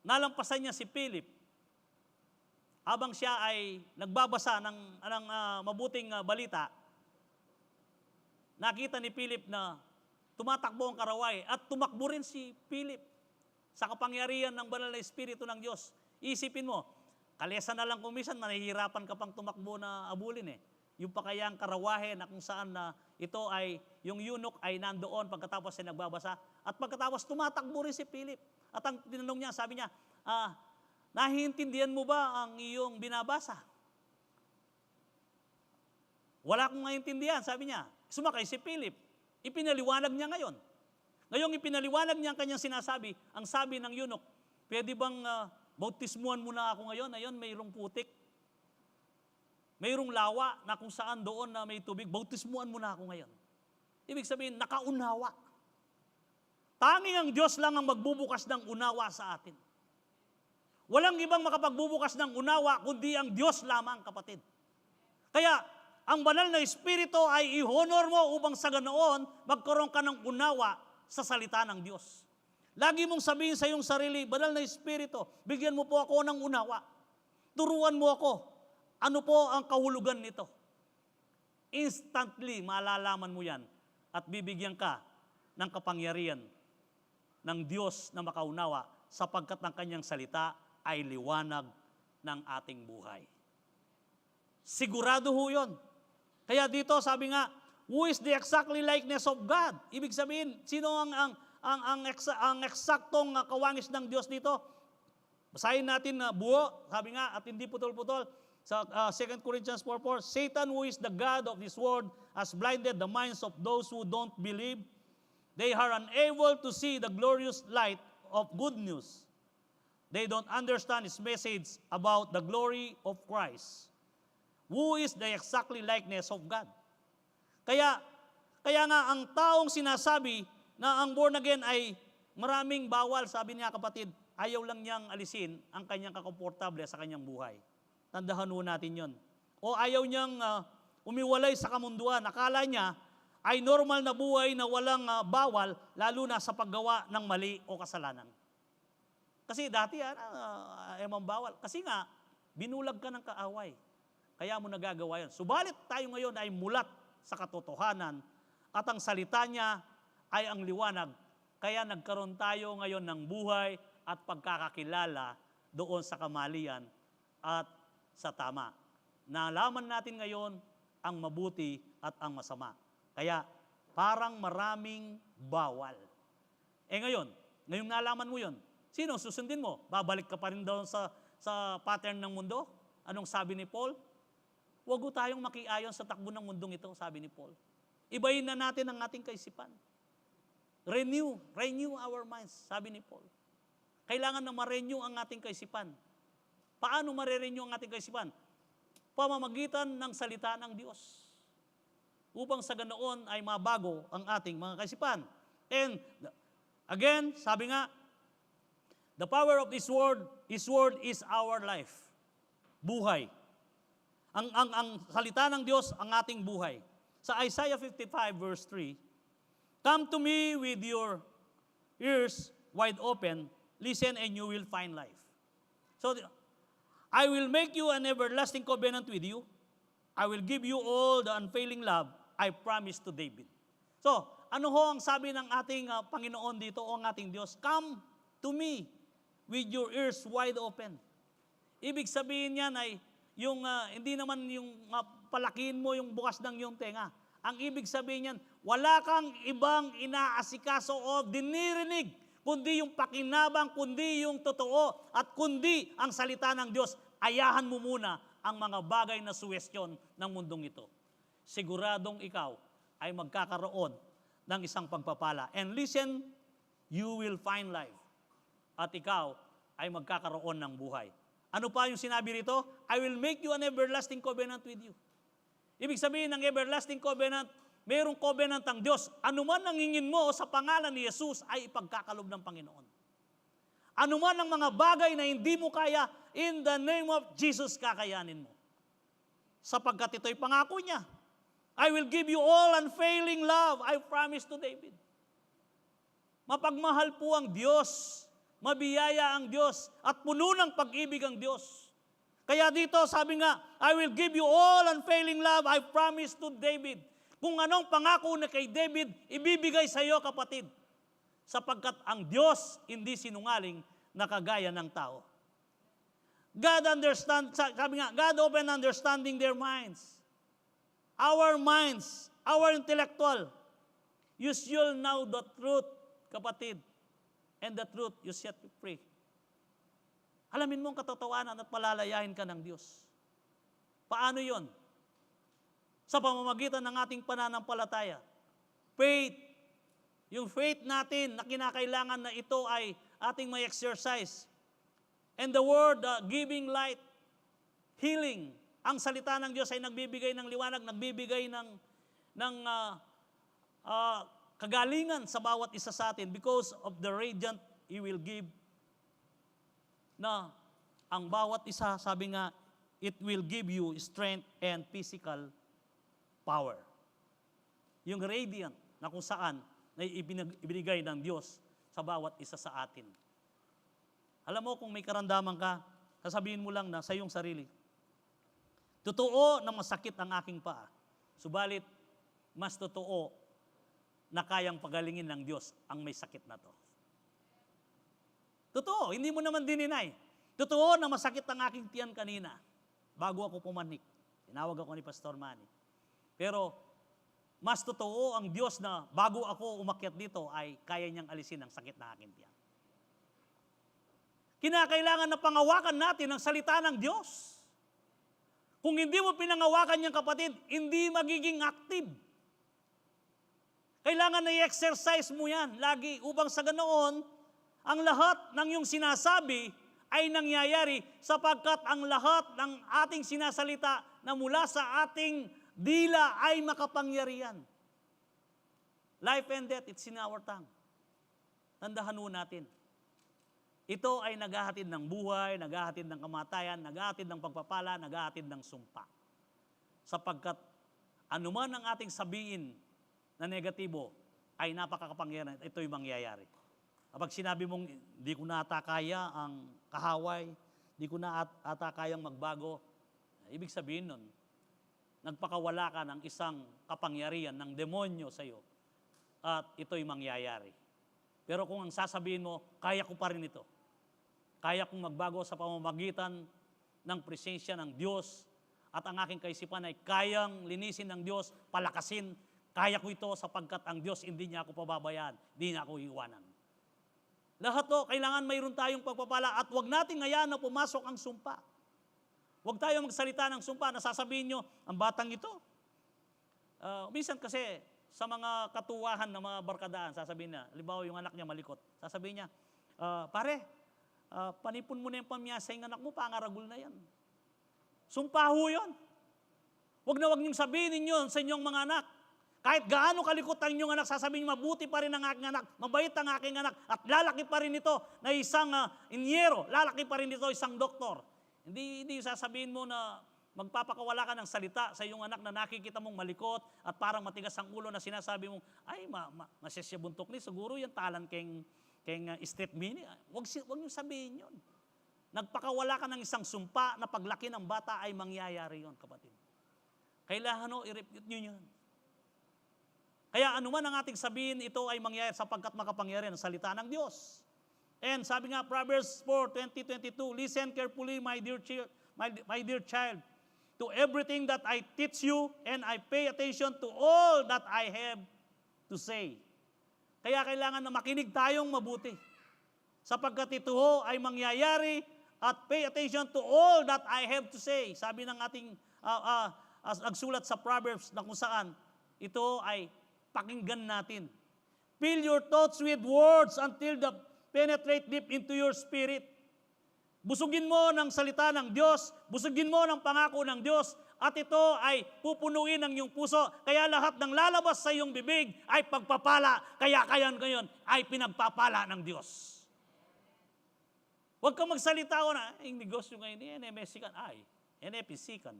nalampasan niya si Philip. Habang siya ay nagbabasa ng mabuting balita, nakita ni Philip na tumatakbo ang karawahe at tumakbo rin si Philip sa kapangyarihan ng banal na Espiritu ng Diyos. Isipin mo, kalesa na lang kumisan, manahihirapan ka pang tumakbo na abulin eh. Yung pa kaya ang karawahe na kung saan na ito ay, yung eunuch ay nandoon pagkatapos ay nagbabasa, at pagkatapos tumatakbo rin si Philip. At ang tinanong niya, sabi niya, nahiintindihan mo ba ang iyong binabasa? Wala akong naintindihan, sabi niya. Sumakay si Philip. Ipinaliwanag niya ngayon. Ngayong ipinaliwanag niya ang kanyang sinasabi, ang sabi ng eunuch, pwede bang bautismuhan muna ako ngayon? Ayon, mayroong putik. mayroong lawa na kung saan doon na may tubig, bautismuan mo na ako ngayon. Ibig sabihin, nakaunawa. Tanging ang Diyos lang ang magbubukas ng unawa sa atin. Walang ibang makapagbubukas ng unawa, kundi ang Diyos lamang, kapatid. Kaya, ang banal na Espiritu ay i-honor mo upang sa ganoon, magkaroon ka ng unawa sa salita ng Diyos. Lagi mong sabihin sa iyong sarili, banal na Espiritu, bigyan mo po ako ng unawa. Turuan mo ako. Ano po ang kahulugan nito? Instantly, malalaman mo yan at bibigyan ka ng kapangyarihan ng Diyos na makaunawa sapagkat ang kanyang salita ay liwanag ng ating buhay. Sigurado ho yun. Kaya dito sabi nga, who is the exactly likeness of God? Ibig sabihin, sino ang eksaktong kawangis ng Diyos dito? Basahin natin na buo, sabi nga, at hindi putol-putol. Sa 2 Corinthians 4:4, Satan, who is the God of this world, has blinded the minds of those who don't believe. They are unable to see the glorious light of good news. They don't understand His message about the glory of Christ, who is the exactly likeness of God. Kaya nga ang taong sinasabi na ang born again ay maraming bawal, sabi niya kapatid, ayaw lang niyang alisin ang kanyang kakomportable sa kanyang buhay. Tandahan ho natin yon. O ayaw niyang umiwalay sa kamunduan. Akala niya ay normal na buhay na walang bawal, lalo na sa paggawa ng mali o kasalanan. Kasi dati emang bawal. Kasi nga, binulag ka ng kaaway. Kaya mo nagagawa yun. Subalit tayo ngayon ay mulat sa katotohanan at ang salita niya ay ang liwanag. Kaya nagkaroon tayo ngayon ng buhay at pagkakakilala doon sa kamalian at sa tama. Nalaman natin ngayon ang mabuti at ang masama. Kaya parang maraming bawal. Ngayong nalaman mo yun, sino susundin mo? Babalik ka pa rin doon sa pattern ng mundo? Anong sabi ni Paul? Huwag tayong makiayon sa takbo ng mundong ito, sabi ni Paul. Ibayin na natin ang ating kaisipan. Renew our minds, sabi ni Paul. Kailangan na ma-renew ang ating kaisipan. Paano ma-renew ang ating kaisipan? Pamamagitan ng salita ng Diyos. Upang sa ganoon ay mabago ang ating mga kaisipan. And again, sabi nga, the power of His word is our life. Buhay. Ang salita ng Diyos, ang ating buhay. Sa Isaiah 55 verse 3, come to me with your ears wide open, listen and you will find life. So, I will make you an everlasting covenant with you. I will give you all the unfailing love I promised to David. So, ano ho ang sabi ng ating Panginoon dito o ang ating Diyos? Come to me with your ears wide open. Ibig sabihin niyan ay yung hindi naman yung palakihin mo yung bukas ng iyong tenga. Ang ibig sabihin niyan, wala kang ibang inaasikaso o dinirinig, kundi yung pakinabang, kundi yung totoo, at kundi ang salita ng Diyos. Ayahan mo muna ang mga bagay na suwestyon ng mundong ito. Siguradong ikaw ay magkakaroon ng isang pagpapala. And listen, you will find life. At ikaw ay magkakaroon ng buhay. Ano pa yung sinabi rito? I will make you an everlasting covenant with you. Ibig sabihin ng everlasting covenant, mayroong covenant ang Diyos. Ano man ang hingin mo sa pangalan ni Jesus ay ipagkakalob ng Panginoon. Ano man ang mga bagay na hindi mo kaya, in the name of Jesus, kakayanin mo. Sapagkat ito'y pangako niya. I will give you all unfailing love I promised to David. Mapagmahal po ang Diyos. Mabiyaya ang Diyos at puno ng pag-ibig ang Diyos. Kaya dito sabi nga, I will give you all unfailing love I promised to David. Kung anong pangako na kay David, ibibigay sa iyo, kapatid. Sapagkat ang Diyos hindi sinungaling na kagaya ng tao. God sabi nga, God open understanding their minds. Our minds, our intellectual. You shall know the truth, kapatid. And the truth, you set you free. Alamin mo ang katotohanan at palalayahin ka ng Diyos. Paano yon? Sa pamamagitan ng ating pananampalataya. Faith. Yung faith natin na kinakailangan na ito ay ating may exercise. And the word, giving light, healing, Ang salita ng Diyos ay nagbibigay ng liwanag, nagbibigay ng kagalingan sa bawat isa sa atin because of the radiant He will give na ang bawat isa, sabi nga, it will give you strength and physical power. Yung radiant na kung saan na ibinigay ng Diyos sa bawat isa sa atin. Alam mo, kung may karamdaman ka, sasabihin mo lang na sa iyong sarili, totoo na masakit ang aking paa, subalit mas totoo na kayang pagalingin ng Diyos ang may sakit na to. Totoo, hindi mo naman dininay. Totoo na masakit ang aking tiyan kanina bago ako pumanik. Tinawag ako ni Pastor Manny. Pero mas totoo ang Diyos na bago ako umakyat dito ay kaya niyang alisin ang sakit na aking tiyan. Kinakailangan na pangawakan natin ang salita ng Diyos. Kung hindi mo pinangawakan niyang kapatid, hindi magiging active. Kailangan na i-exercise mo yan lagi upang sa ganoon, ang lahat ng iyong sinasabi ay nangyayari sapagkat ang lahat ng ating sinasalita na mula sa ating dila ay makapangyarihan. Life and death, it's in our tongue. Tandahan mo natin. Ito ay naghahatid ng buhay, naghahatid ng kamatayan, naghahatid ng pagpapala, naghahatid ng sumpa. Sapagkat anuman ang ating sabihin na negatibo ay napakakapangyarihan, ito'y mangyayari. Kapag sinabi mong, di ko na ata kaya ang kahaway, di ko na ata kayang magbago, ibig sabihin nun, nagpakawala ka ng isang kapangyarihan ng demonyo sa iyo at ito'y mangyayari. Pero kung ang sasabihin mo, kaya ko pa rin ito, kaya kong magbago sa pamamagitan ng presensya ng Diyos at ang aking kaisipan ay kayang linisin ng Diyos, palakasin, kaya ko ito sapagkat ang Diyos hindi niya ako pababayaan, hindi niya ako iiwanan. Lahat to, kailangan mayroon tayong pagpapala at huwag natin hayaan na pumasok ang sumpa. Huwag tayong magsalita ng sumpa na sasabihin nyo, ang batang ito. Minsan kasi, sa mga katuwahan ng mga barkadaan, sasabihin niya, halimbawa yung anak niya malikot, sasabihin niya, pare, panipon mo na yung pamyasa yung anak mo, pangaragul na yan. Sumpa ho yun. Huwag na huwag niyong sabihin ninyo sa inyong mga anak. Kahit gaano kalikot ang inyong anak, sasabihin niyo, mabuti pa rin ang aking anak, mabait ang aking anak, at lalaki pa rin ito na isang inyero, lalaki pa rin ito isang doktor. Hindi sasabihin mo na magpapakawala ka ng salita sa iyong anak na nakikita mong malikot at parang matigas ang ulo na sinasabi mong, ay, masesya buntok ni, siguro yung talan keng street mini. Huwag niyo sabihin yun. Nagpakawala ka ng isang sumpa na paglaki ng bata ay mangyayari yun, kapatid. Kailangan i-repeat nyo yun. Kaya anuman ang ating sabihin, ito ay mangyayari sapagkat makapangyarihan ang salita ng Diyos. And sabi nga, Proverbs 4:20-22, listen carefully, my dear child, to everything that I teach you, and I pay attention to all that I have to say. Kaya kailangan na makinig tayong mabuti. Sapagkat ito ay mangyayari at pay attention to all that I have to say. Sabi ng ating nagsulat sa Proverbs na kung saan, ito ay pakinggan natin. Fill your thoughts with words until they penetrate deep into your spirit. Busugin mo ng salita ng Diyos, busugin mo ng pangako ng Diyos, at ito ay pupunuin ang iyong puso. Kaya lahat ng lalabas sa iyong bibig ay pagpapala, kaya ngayon ay pinagpapala ng Diyos. Huwag kang magsalita ko na, yung negosyo ngayon, NMSikan, NFSikan.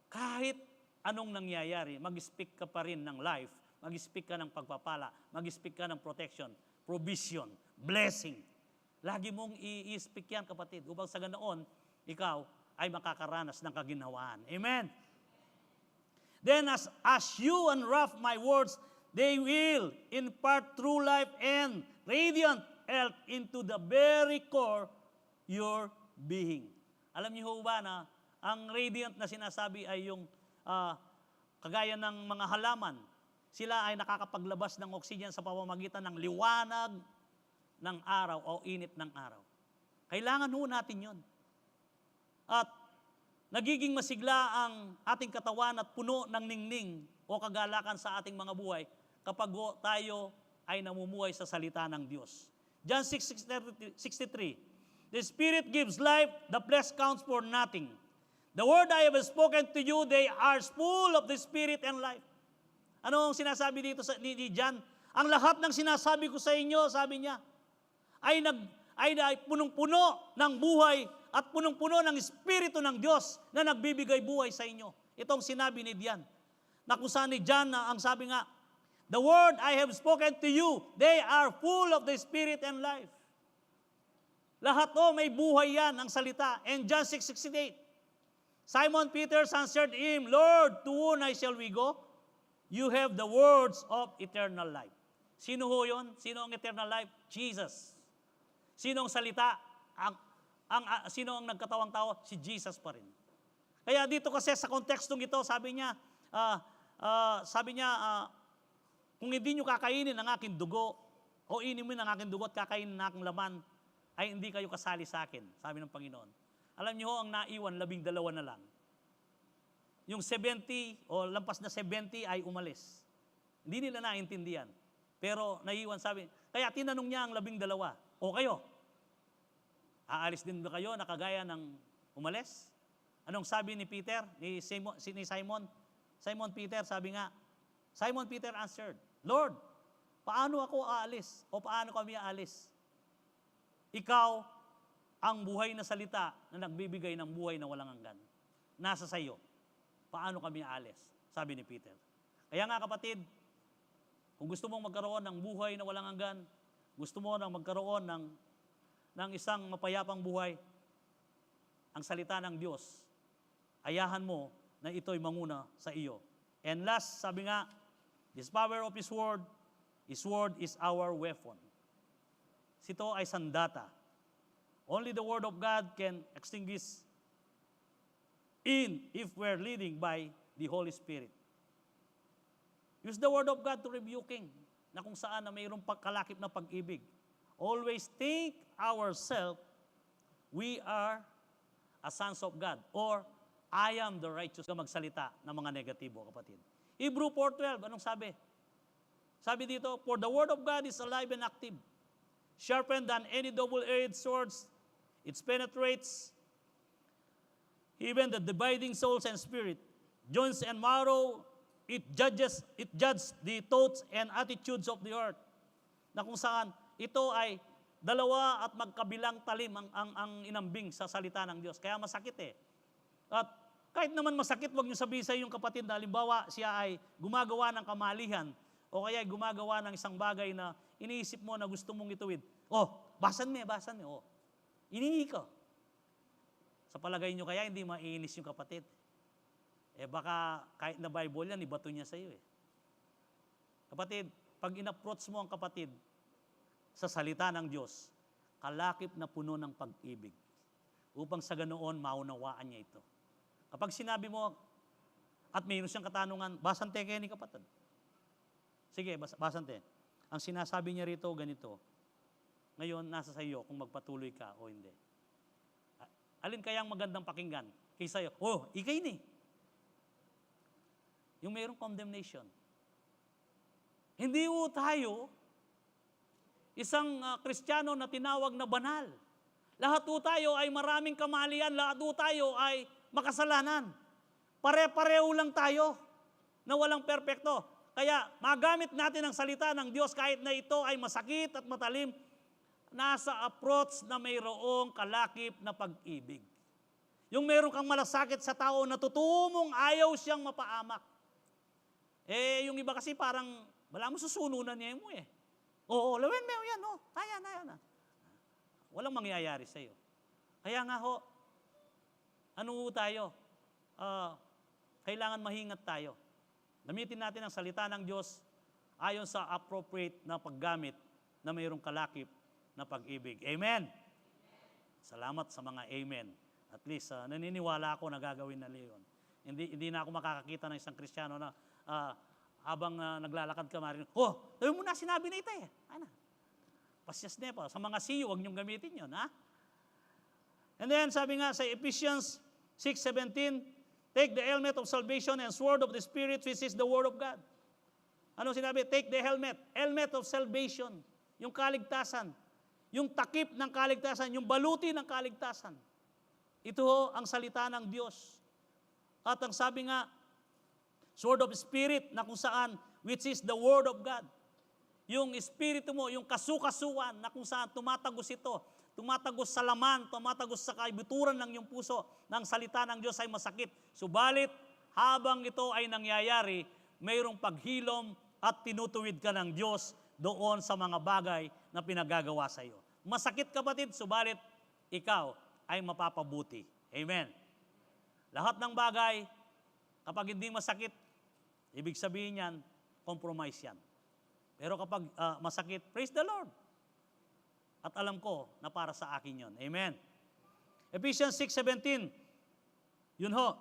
Kahit anong nangyayari, mag-speak ka pa rin ng life, mag-speak ka ng pagpapala, mag-speak ka ng protection, provision, blessing. Lagi mong i-speak yan, kapatid, upang sa ganoon, ikaw ay makakaranas ng kaginhawaan. Amen? Then as you unwrap my words, they will impart true life and radiant health into the very core your being. Alam niyo ba na ang radiant na sinasabi ay yung kagaya ng mga halaman. Sila ay nakakapaglabas ng oxygen sa pamamagitan ng liwanag ng araw o init ng araw. Kailangan ho natin yun. At nagiging masigla ang ating katawan at puno ng ningning o kagalakan sa ating mga buhay kapag tayo ay namumuhay sa salita ng Diyos. John 6:63, The Spirit gives life, the flesh counts for nothing. The word I have spoken to you, they are full of the Spirit and life. Ano ang sinasabi dito ni John? Ang lahat ng sinasabi ko sa inyo, sabi niya, ay punong-puno ng buhay at punong-puno ng Espiritu ng Diyos na nagbibigay buhay sa inyo. Itong sinabi ni John. Na kung saan ni John, ang sabi nga, the word I have spoken to you, they are full of the Spirit and life. Lahat may buhay yan, ang salita. And John 6:68, Simon Peter answered him, Lord, to whom shall we go? You have the words of eternal life. Sino ho yun? Sino ang eternal life? Jesus. Sino ang salita? Sino ang nagkatawang tao? Si Jesus pa rin. Kaya dito kasi sa kontekstong ito, sabi niya, kung hindi nyo kakainin ang aking dugo, o inimin ang aking dugo at kakainin ang aking laman, ay hindi kayo kasali sa akin, sabi ng Panginoon. Alam niyo ho, ang naiwan, 12 na lang. Yung 70 o lampas na 70 ay umalis. Hindi nila naintindihan. Pero naiwan, sabi, kaya tinanong niya ang 12, o kayo, aalis din ba kayo na kagaya ng umalis? Anong sabi ni Peter, ni Simon? Simon Peter, sabi nga, Simon Peter answered, Lord, paano ako aalis? O paano kami aalis? Ikaw ang buhay na salita na nagbibigay ng buhay na walang hanggan. Nasa sayo. Paano kami aalis? Sabi ni Peter. Kaya nga kapatid, kung gusto mong magkaroon ng buhay na walang hanggan, gusto mo nang magkaroon ng isang mapayapang buhay, ang salita ng Diyos, ayahan mo na ito'y manguna sa iyo. And last, sabi nga, this power of His word is our weapon. Ito ay sandata. Only the word of God can extinguish if we're leading by the Holy Spirit. Use the word of God to rebuking, na kung saan na mayroong pagkalakip na pag-ibig. Always think ourselves, we are a sons of God, or I am the righteous, na magsalita ng mga negatibo, kapatid. Hebrew 4:12, anong sabi? Sabi dito, for the word of God is alive and active, sharper than any double-edged swords. It penetrates even the dividing souls and spirit, joints and marrow. It judges the thoughts and attitudes of the heart. Na kung saan ito ay dalawa at magkabilang talim ang inambing sa salita ng Diyos. Kaya masakit eh. At kahit naman masakit, wag niyo sabihin sa iyong kapatid na halimbawa siya ay gumagawa ng kamalihan o kaya gumagawa ng isang bagay na iniisip mo na gusto mong ituwid. Oh, basan mo. Oh. Inihi ko. Sa palagay nyo kaya hindi maiinis yung kapatid. Baka kahit na Bible yan, ibato niya sa iyo eh. Kapatid, pag in-approach mo ang kapatid sa salita ng Diyos, kalakip na puno ng pag-ibig. Upang sa ganoon, maunawaan niya ito. Kapag sinabi mo, at mayroon siyang katanungan, basante kayo ni kapatid. Sige, basante. Ang sinasabi niya rito, ganito. Ngayon, nasa sa iyo kung magpatuloy ka o hindi. Alin kayang magandang pakinggan? Kaysa iyo, ikay ni. Yung mayroong condemnation. Hindi tayo isang Kristiyano na tinawag na banal. Lahat tayo ay maraming kamalian, lahat tayo ay makasalanan. Pare-pareho lang tayo na walang perpekto. Kaya magamit natin ang salita ng Diyos kahit na ito ay masakit at matalim, nasa approach na mayroong kalakip na pag-ibig. Yung mayroong kang malasakit sa tao na tutumong ayaw siyang mapaamak. Yung iba kasi parang, wala mo susununan niya mo eh. Lawin mo yan, Taya. Walang mangyayari sa'yo. Kaya nga tayo? Kailangan mahingat tayo. Gamitin natin ang salita ng Diyos ayon sa appropriate na paggamit na mayroong kalakip na pag-ibig. Amen? Salamat sa mga amen. At least, naniniwala ako na gagawin na leon. Hindi na ako makakakita ng isang Kristiyano na habang naglalakad ka marin, tayo mo na sinabi na ito eh. Pasyas na po. Sa mga siyo, huwag niyong gamitin yun, ha? And then, sabi nga sa Ephesians 6:17, take the helmet of salvation and sword of the Spirit, which is the word of God. Ano sinabi? Take the helmet of salvation. Yung kaligtasan. yung takip ng kaligtasan, yung baluti ng kaligtasan. Ito ho ang salita ng Diyos. At ang sabi nga, sword of spirit na kung saan, which is the word of God. Yung espiritu mo, yung kasukasuan na kung saan tumatagos ito, tumatagos sa laman, tumatagos sa kaibuturan ng iyong puso, ng salita ng Diyos ay masakit. Subalit, habang ito ay nangyayari, mayroong paghilom at tinutuwid ka ng Diyos doon sa mga bagay na pinagagawa sa iyo. Masakit kapatid, subalit ikaw ay mapapabuti. Amen. Lahat ng bagay, kapag hindi masakit, ibig sabihin yan, compromise yan. Pero kapag masakit, praise the Lord. At alam ko na para sa akin yon. Amen. Ephesians 6:17. Yun ho.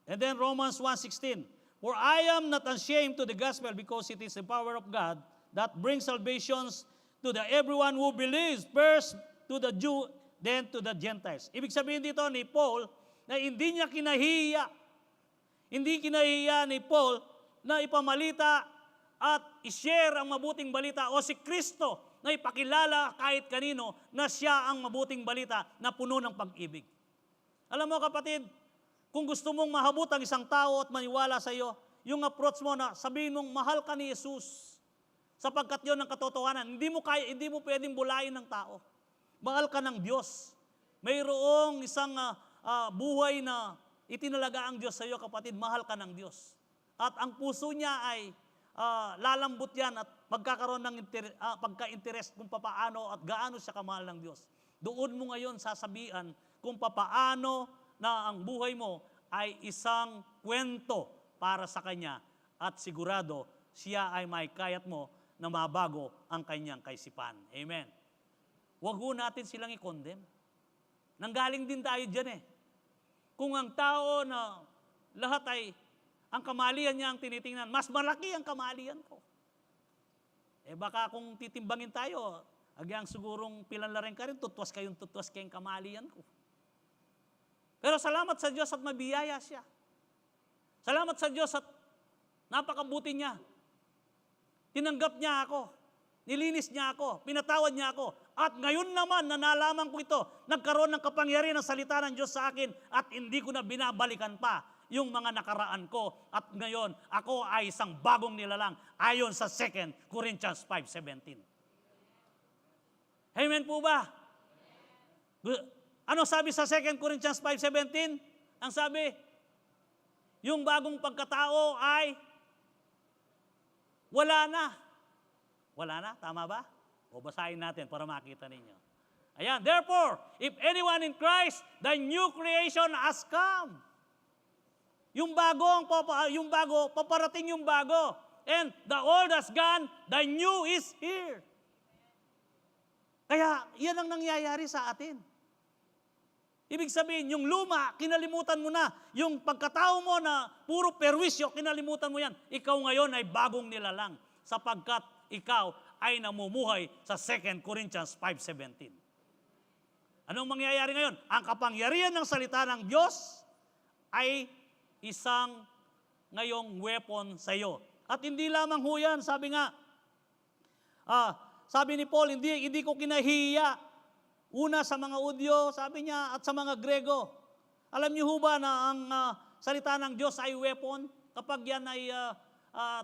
And then Romans 1:16. For I am not ashamed to the gospel because it is the power of God that brings salvations to the everyone who believes, first to the Jew, then to the Gentiles. Ibig sabihin dito ni Paul na hindi niya kinahiya. Hindi kinahiya ni Paul na ipamalita at i-share ang mabuting balita o si Kristo na ipakilala kahit kanino na siya ang mabuting balita na puno ng pag-ibig. Alam mo kapatid, kung gusto mong mahabot ang isang tao at maniwala sa iyo, yung approach mo na sabihin mong mahal ka ni Jesus sapagkat yon ang katotohanan. Hindi mo pwedeng bulayin ng tao. Mahal ka ng Diyos. Mayroong isang buhay na itinalaga ang Diyos sa iyo kapatid, mahal ka ng Diyos. At ang puso niya ay lalambot yan at magkakaroon ng pagka-interest kung papaano at gaano siya kamahal ng Diyos. Doon mo ngayon sasabihan kung papaano na ang buhay mo ay isang kwento para sa Kanya at sigurado siya ay may kayat mo na mabago ang kanyang kaisipan. Amen. Huwag ho natin silang i-condemn. Nanggaling din tayo dyan eh. Kung ang tao na lahat ay ang kamalian niya ang tinitingnan, mas malaki ang kamalian ko. Eh baka kung titimbangin tayo, agyang sigurong pilan la rin ka rin, tutwas kayong kamalian ko. Pero salamat sa Diyos at mabiyaya siya. Salamat sa Diyos at napakabuti niya. Tinanggap niya ako, nilinis niya ako, pinatawad niya ako. At ngayon naman, na nalaman ko ito, nagkaroon ng kapangyarihan ng salita ng Diyos sa akin at hindi ko na binabalikan pa yung mga nakaraan ko. At ngayon, ako ay isang bagong nilalang ayon sa 2 Corinthians 5:17. Amen po ba? Ano sabi sa 2 Corinthians 5:17? Ang sabi, yung bagong pagkatao ay wala na. Wala na? Tama ba? O basahin natin para makita ninyo. Ayan, therefore, if anyone in Christ, the new creation has come. Yung bago, paparating yung bago. And the old has gone, the new is here. Kaya, yan ang nangyayari sa atin. Ibig sabihin, yung luma, kinalimutan mo na. Yung pagkatao mo na puro perwisyo, kinalimutan mo yan. Ikaw ngayon ay bagong nilalang sapagkat ikaw ay namumuhay sa 2 Corinthians 5:17. Anong mangyayari ngayon? Ang kapangyarihan ng salita ng Diyos ay isang ngayong weapon sa iyo. At hindi lamang ho yan, sabi nga, sabi ni Paul, hindi ko kinahiya. Una sa mga Udyo, sabi niya, at sa mga Grego. Alam niyo ho ba na ang salita ng Diyos ay weapon? Kapag yan ay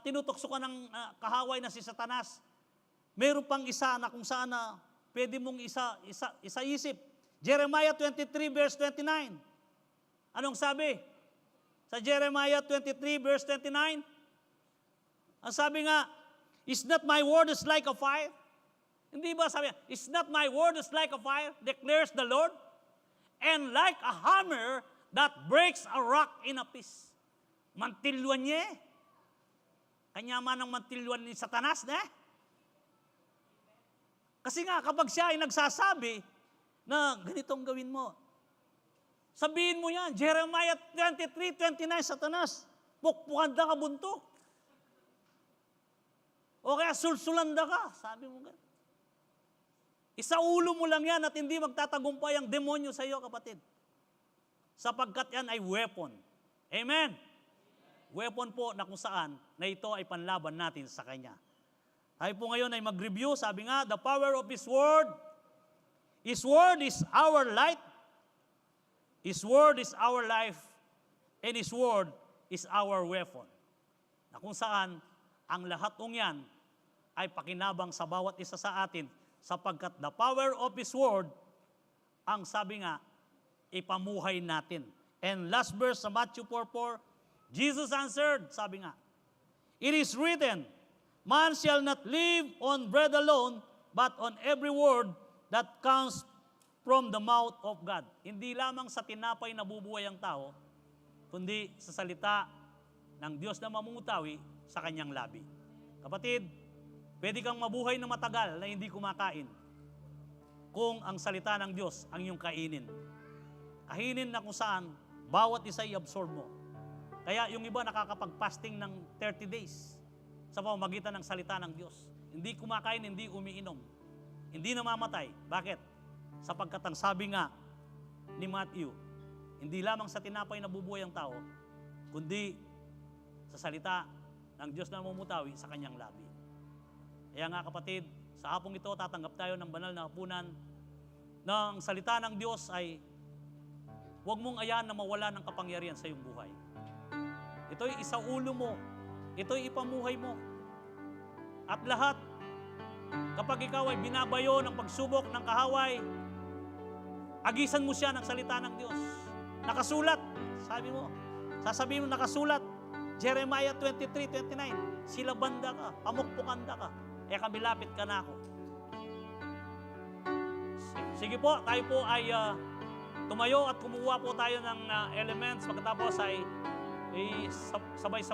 tinutokso ka ng kahaway na si Satanas, mayroon pang isa na kung saan na pwede mong isa-isip. Jeremiah 23 verse 29. Anong sabi? Sa Jeremiah 23 verse 29, ang sabi nga, is not my word is like a fire? Hindi ba sabi, is not my word is like a fire, declares the Lord, and like a hammer that breaks a rock in a piece. Mantilwan niya eh. Kanya man ang mantilwan ni Satanas na eh. Kasi nga, kapag siya ay nagsasabi na ganitong gawin mo, sabihin mo yan, Jeremiah 23:29, Satanas, pukpukan da ka buntok. O kaya sulsulanda ka, sabi mo ganun. Isaulo mo lang yan at hindi magtatagumpay ang demonyo sa iyo, kapatid. Sapagkat yan ay weapon. Amen? Weapon po na kung saan na ito ay panlaban natin sa Kanya. Tayo po ngayon ay mag-review, sabi nga, the power of His Word His word is our light. His word is our life. And His word is our weapon. Na kung saan, ang lahat ng yan ay pakinabang sa bawat isa sa atin sapagkat the power of His word, ang sabi nga, ipamuhay natin. And last verse sa Matthew 4:4, Jesus answered, sabi nga, it is written, man shall not live on bread alone, but on every word that comes from the mouth of God. Hindi lamang sa tinapay nabubuhay ang tao, kundi sa salita ng Diyos na mamumutawi sa kanyang labi. Kapatid, pwede kang mabuhay na matagal na hindi kumakain kung ang salita ng Diyos ang iyong kainin. Kainin na kung saan, bawat isa i-absorb mo. Kaya yung iba nakakapag-fasting ng 30 days sa pamamagitan ng salita ng Diyos. Hindi kumakain, hindi umiinom. Hindi namamatay. Bakit? Sapagkat ang sabi nga ni Matthew, hindi lamang sa tinapay nabubuhay ang tao, kundi sa salita ng Diyos na mamumutawi sa kanyang labi. Kaya nga kapatid, sa hapong ito tatanggap tayo ng banal na hapunan ng salita ng Diyos ay huwag mong ayahan na mawala ng kapangyarihan sa iyong buhay. Ito'y isaulo mo. Ito'y ipamuhay mo. At lahat, kapag ikaw ay binabayo ng pagsubok ng kahaway, agisan mo siya ng salita ng Diyos. Nakasulat, sabi mo. Sasabihin mo nakasulat. Jeremiah 23:29, sila banda ka, pamukpukanda ka, kami lapit ka na ako. Sige po, tayo po ay tumayo at kumuha po tayo ng elements. Pagkatapos ay sabay-sabay